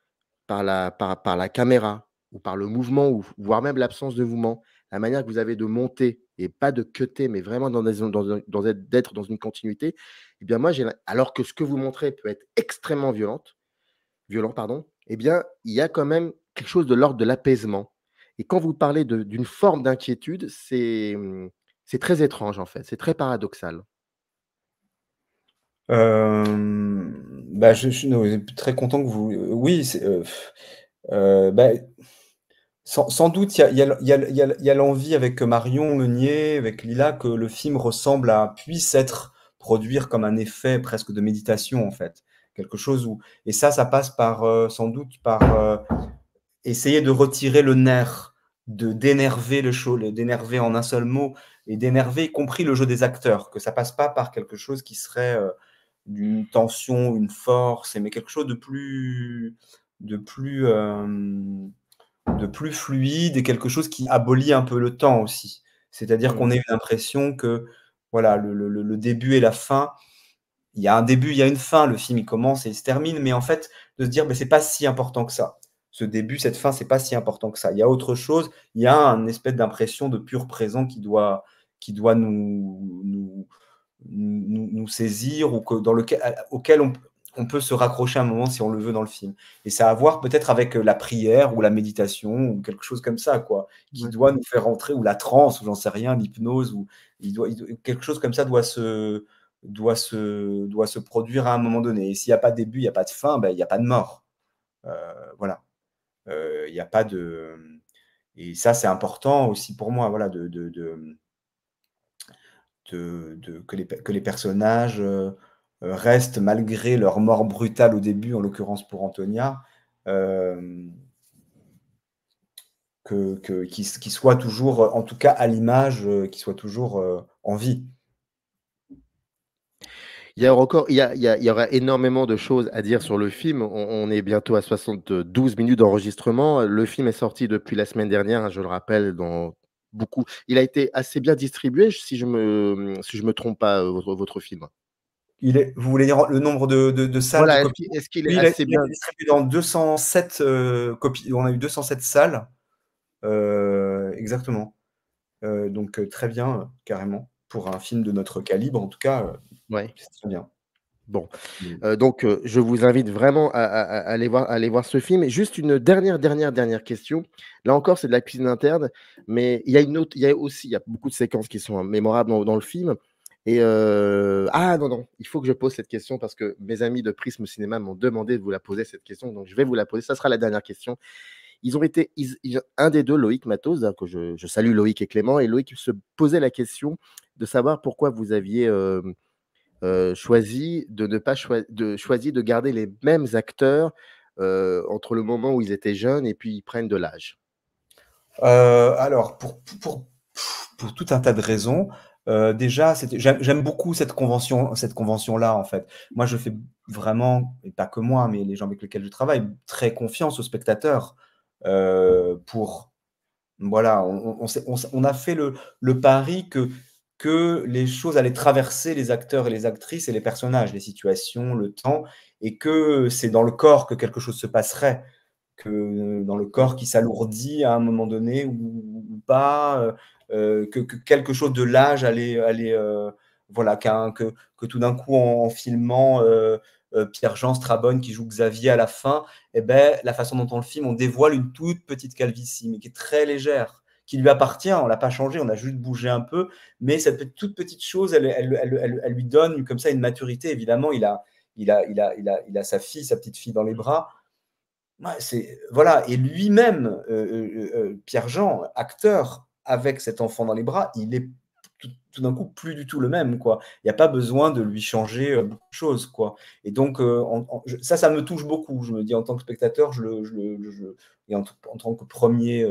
par la caméra ou par le mouvement, ou voire même l'absence de mouvement, la manière que vous avez de monter et pas de cutter, mais vraiment d'être dans une continuité, eh bien moi, alors que ce que vous montrez peut être extrêmement violent, pardon, eh bien, il y a quand même quelque chose de l'ordre de l'apaisement. Et quand vous parlez d'une forme d'inquiétude, c'est très étrange en fait, c'est très paradoxal. Bah, je suis très content que vous. Oui, bah, sans doute, il y a l'envie avec Marion Meunier, avec Lila, que le film puisse être produire comme un effet presque de méditation en fait, quelque chose où et ça passe par sans doute par essayer de retirer le nerf, d'énerver d'énerver en un seul mot et d'énerver, y compris le jeu des acteurs, que ça passe pas par quelque chose qui serait d'une tension, une force, mais quelque chose de plus fluide et quelque chose qui abolit un peu le temps aussi. C'est-à-dire qu'on ait l'impression que voilà, le début et la fin, il y a un début, il y a une fin, le film il commence et il se termine, mais en fait, de se dire, c'est pas si important que ça. Ce début, cette fin, c'est pas si important que ça. Il y a autre chose, il y a une espèce d'impression de pur présent qui doit nous saisir ou auquel on peut se raccrocher un moment si on le veut dans le film. Et ça a à voir peut-être avec la prière ou la méditation ou quelque chose comme ça, quoi, qui doit nous faire rentrer, ou la transe, ou j'en sais rien, l'hypnose, ou quelque chose comme ça doit se produire à un moment donné. Et s'il n'y a pas de début, il n'y a pas de fin, ben, il n'y a pas de mort. Voilà. Il n'y a pas de... Et ça, c'est important aussi pour moi, voilà, que les personnages restent, malgré leur mort brutale au début, en l'occurrence pour Antonia, qu'ils soient toujours, en tout cas à l'image, qu'ils soient toujours en vie. Il y aura énormément de choses à dire sur le film. On est bientôt à 72 minutes d'enregistrement. Le film est sorti depuis la semaine dernière, hein, je le rappelle, il a été assez bien distribué, si je me trompe pas, votre film. Vous voulez dire le nombre de salles voilà, de copies? Est-ce qu'il est assez bien distribué dans 207 copies. On a eu 207 salles. Exactement. Donc très bien, carrément. Pour un film de notre calibre, en tout cas, ouais. C'est très bien. Bon, donc je vous invite vraiment à aller voir ce film. Et juste une dernière question. Là encore, c'est de la cuisine interne, mais il y a beaucoup de séquences qui sont mémorables dans le film. Et non, il faut que je pose cette question parce que mes amis de Prisme Cinéma m'ont demandé de vous la poser, cette question, donc je vais vous la poser. Ça sera la dernière question. Un des deux, Loïc Matos, hein, que je salue Loïc et Clément, et Loïc se posait la question de savoir pourquoi vous aviez choisi de garder les mêmes acteurs entre le moment où ils étaient jeunes et puis ils prennent de l'âge. Alors, pour tout un tas de raisons. Déjà, j'aime beaucoup cette convention-là, en fait. Moi, je fais vraiment, et pas que moi, mais les gens avec lesquels je travaille, très confiance aux spectateurs. Voilà, on a fait le pari que que les choses allaient traverser les acteurs et les actrices et les personnages, les situations, le temps, et que c'est dans le corps que quelque chose se passerait, que dans le corps qui s'alourdit à un moment donné ou pas, que quelque chose de l'âge allait voilà, que tout d'un coup, en filmant Pierre-Jean Strabon qui joue Xavier à la fin, eh ben, la façon dont on le filme, on dévoile une toute petite calvitie, mais qui est très légère, qui lui appartient, on ne l'a pas changé, on a juste bougé un peu, mais cette toute petite chose, elle lui donne comme ça une maturité. Évidemment, il a sa fille, sa petite fille dans les bras. Ouais, voilà. Et lui-même, Pierre-Jean, acteur, avec cet enfant dans les bras, il est tout d'un coup plus du tout le même, quoi. Il n'y a pas besoin de lui changer beaucoup de choses, quoi. Et donc, ça me touche beaucoup. Je me dis, en tant que spectateur, et en tant que premier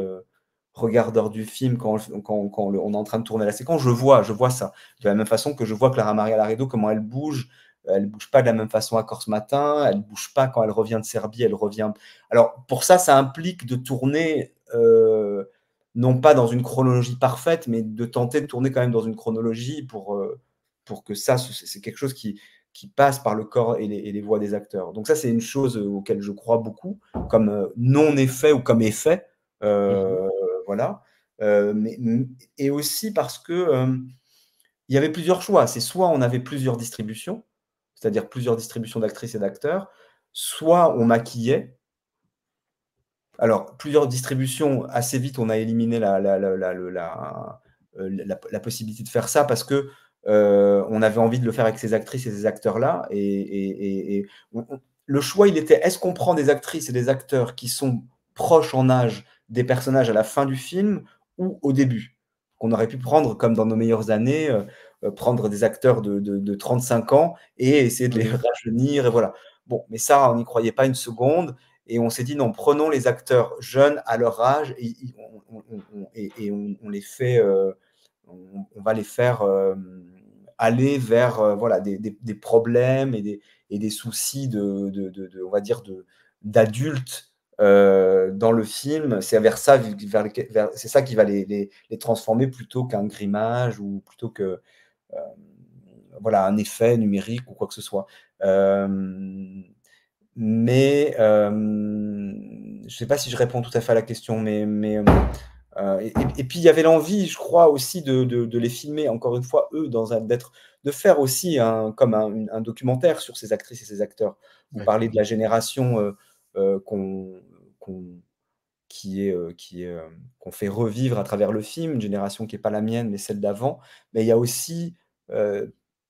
regardeur du film, quand on est en train de tourner la séquence, je vois ça. De la même façon que je vois Clara Maria Laredo, comment elle bouge. Elle ne bouge pas de la même façon à Corse Matin, elle ne bouge pas quand elle revient de Serbie, elle revient... Alors, pour ça implique de tourner, non pas dans une chronologie parfaite, mais de tenter de tourner quand même dans une chronologie pour que ça, c'est quelque chose qui passe par le corps et les voix des acteurs. Donc ça, c'est une chose auquel je crois beaucoup, comme non-effet ou comme effet. Voilà. Et aussi parce que il y avait plusieurs choix. C'est soit on avait plusieurs distributions, c'est-à-dire plusieurs distributions d'actrices et d'acteurs, soit on maquillait. Alors, plusieurs distributions, assez vite, on a éliminé la possibilité de faire ça parce que on avait envie de le faire avec ces actrices et ces acteurs-là. Le choix, il était, est-ce qu'on prend des actrices et des acteurs qui sont proches en âge des personnages à la fin du film ou au début? Qu'on aurait pu prendre, comme dans nos meilleures années, prendre des acteurs de 35 ans et essayer de les rajeunir, et voilà. Bon, mais ça, on n'y croyait pas une seconde, et on s'est dit non, prenons les acteurs jeunes à leur âge et on les fait, on va les faire aller vers voilà, des problèmes et des soucis on va dire d'adultes dans le film. C'est vers ça, c'est ça qui va les transformer plutôt qu'un grimage ou plutôt que voilà, un effet numérique ou quoi que ce soit. Mais je ne sais pas si je réponds tout à fait à la question, et puis il y avait l'envie, je crois aussi, de les filmer, encore une fois, eux, de faire aussi comme un documentaire sur ces actrices et ces acteurs. Vous parlez de la génération qu'on fait revivre à travers le film, une génération qui n'est pas la mienne, mais celle d'avant. Mais il y a aussi,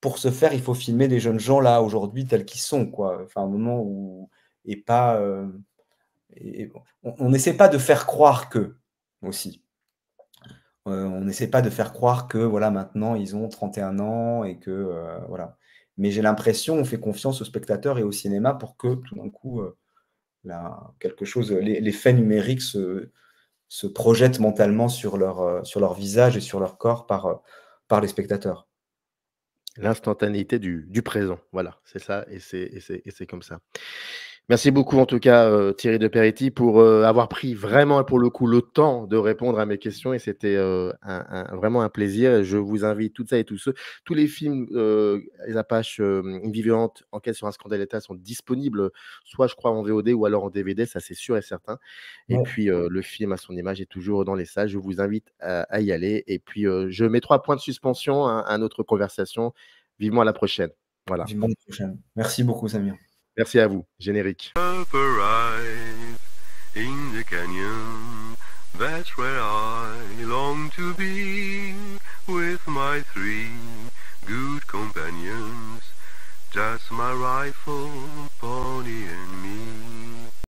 pour ce faire, il faut filmer des jeunes gens là, aujourd'hui, tels qu'ils sont, quoi. Enfin, un moment où... Et pas... on n'essaie pas de faire croire que, aussi. On n'essaie pas de faire croire que, voilà, maintenant, ils ont 31 ans et que, voilà. Mais j'ai l'impression, on fait confiance aux spectateurs et au cinéma pour que, tout d'un coup... quelque chose, les faits numériques se projettent mentalement sur leur visage et sur leur corps par les spectateurs. L'instantanéité du présent, voilà, c'est ça, et c'est comme ça. Merci beaucoup en tout cas Thierry de Peretti pour avoir pris vraiment pour le coup le temps de répondre à mes questions, et c'était vraiment un plaisir. Je vous invite toutes ça et tous ceux, tous les films Les Apaches, Une vie violente, Enquête sur un scandale d'État sont disponibles soit je crois en VOD ou alors en DVD, ça c'est sûr et certain. Et puis le film à son image est toujours dans les salles. Je vous invite à y aller, et puis je mets 3 points de suspension à notre conversation. Vivement à la prochaine. Voilà. Vivement à la prochaine. Merci beaucoup Samir. Merci à vous. Générique. Up arrive in the canyon, that's where I long to be, with my 3 good companions, just my rifle, pony and me.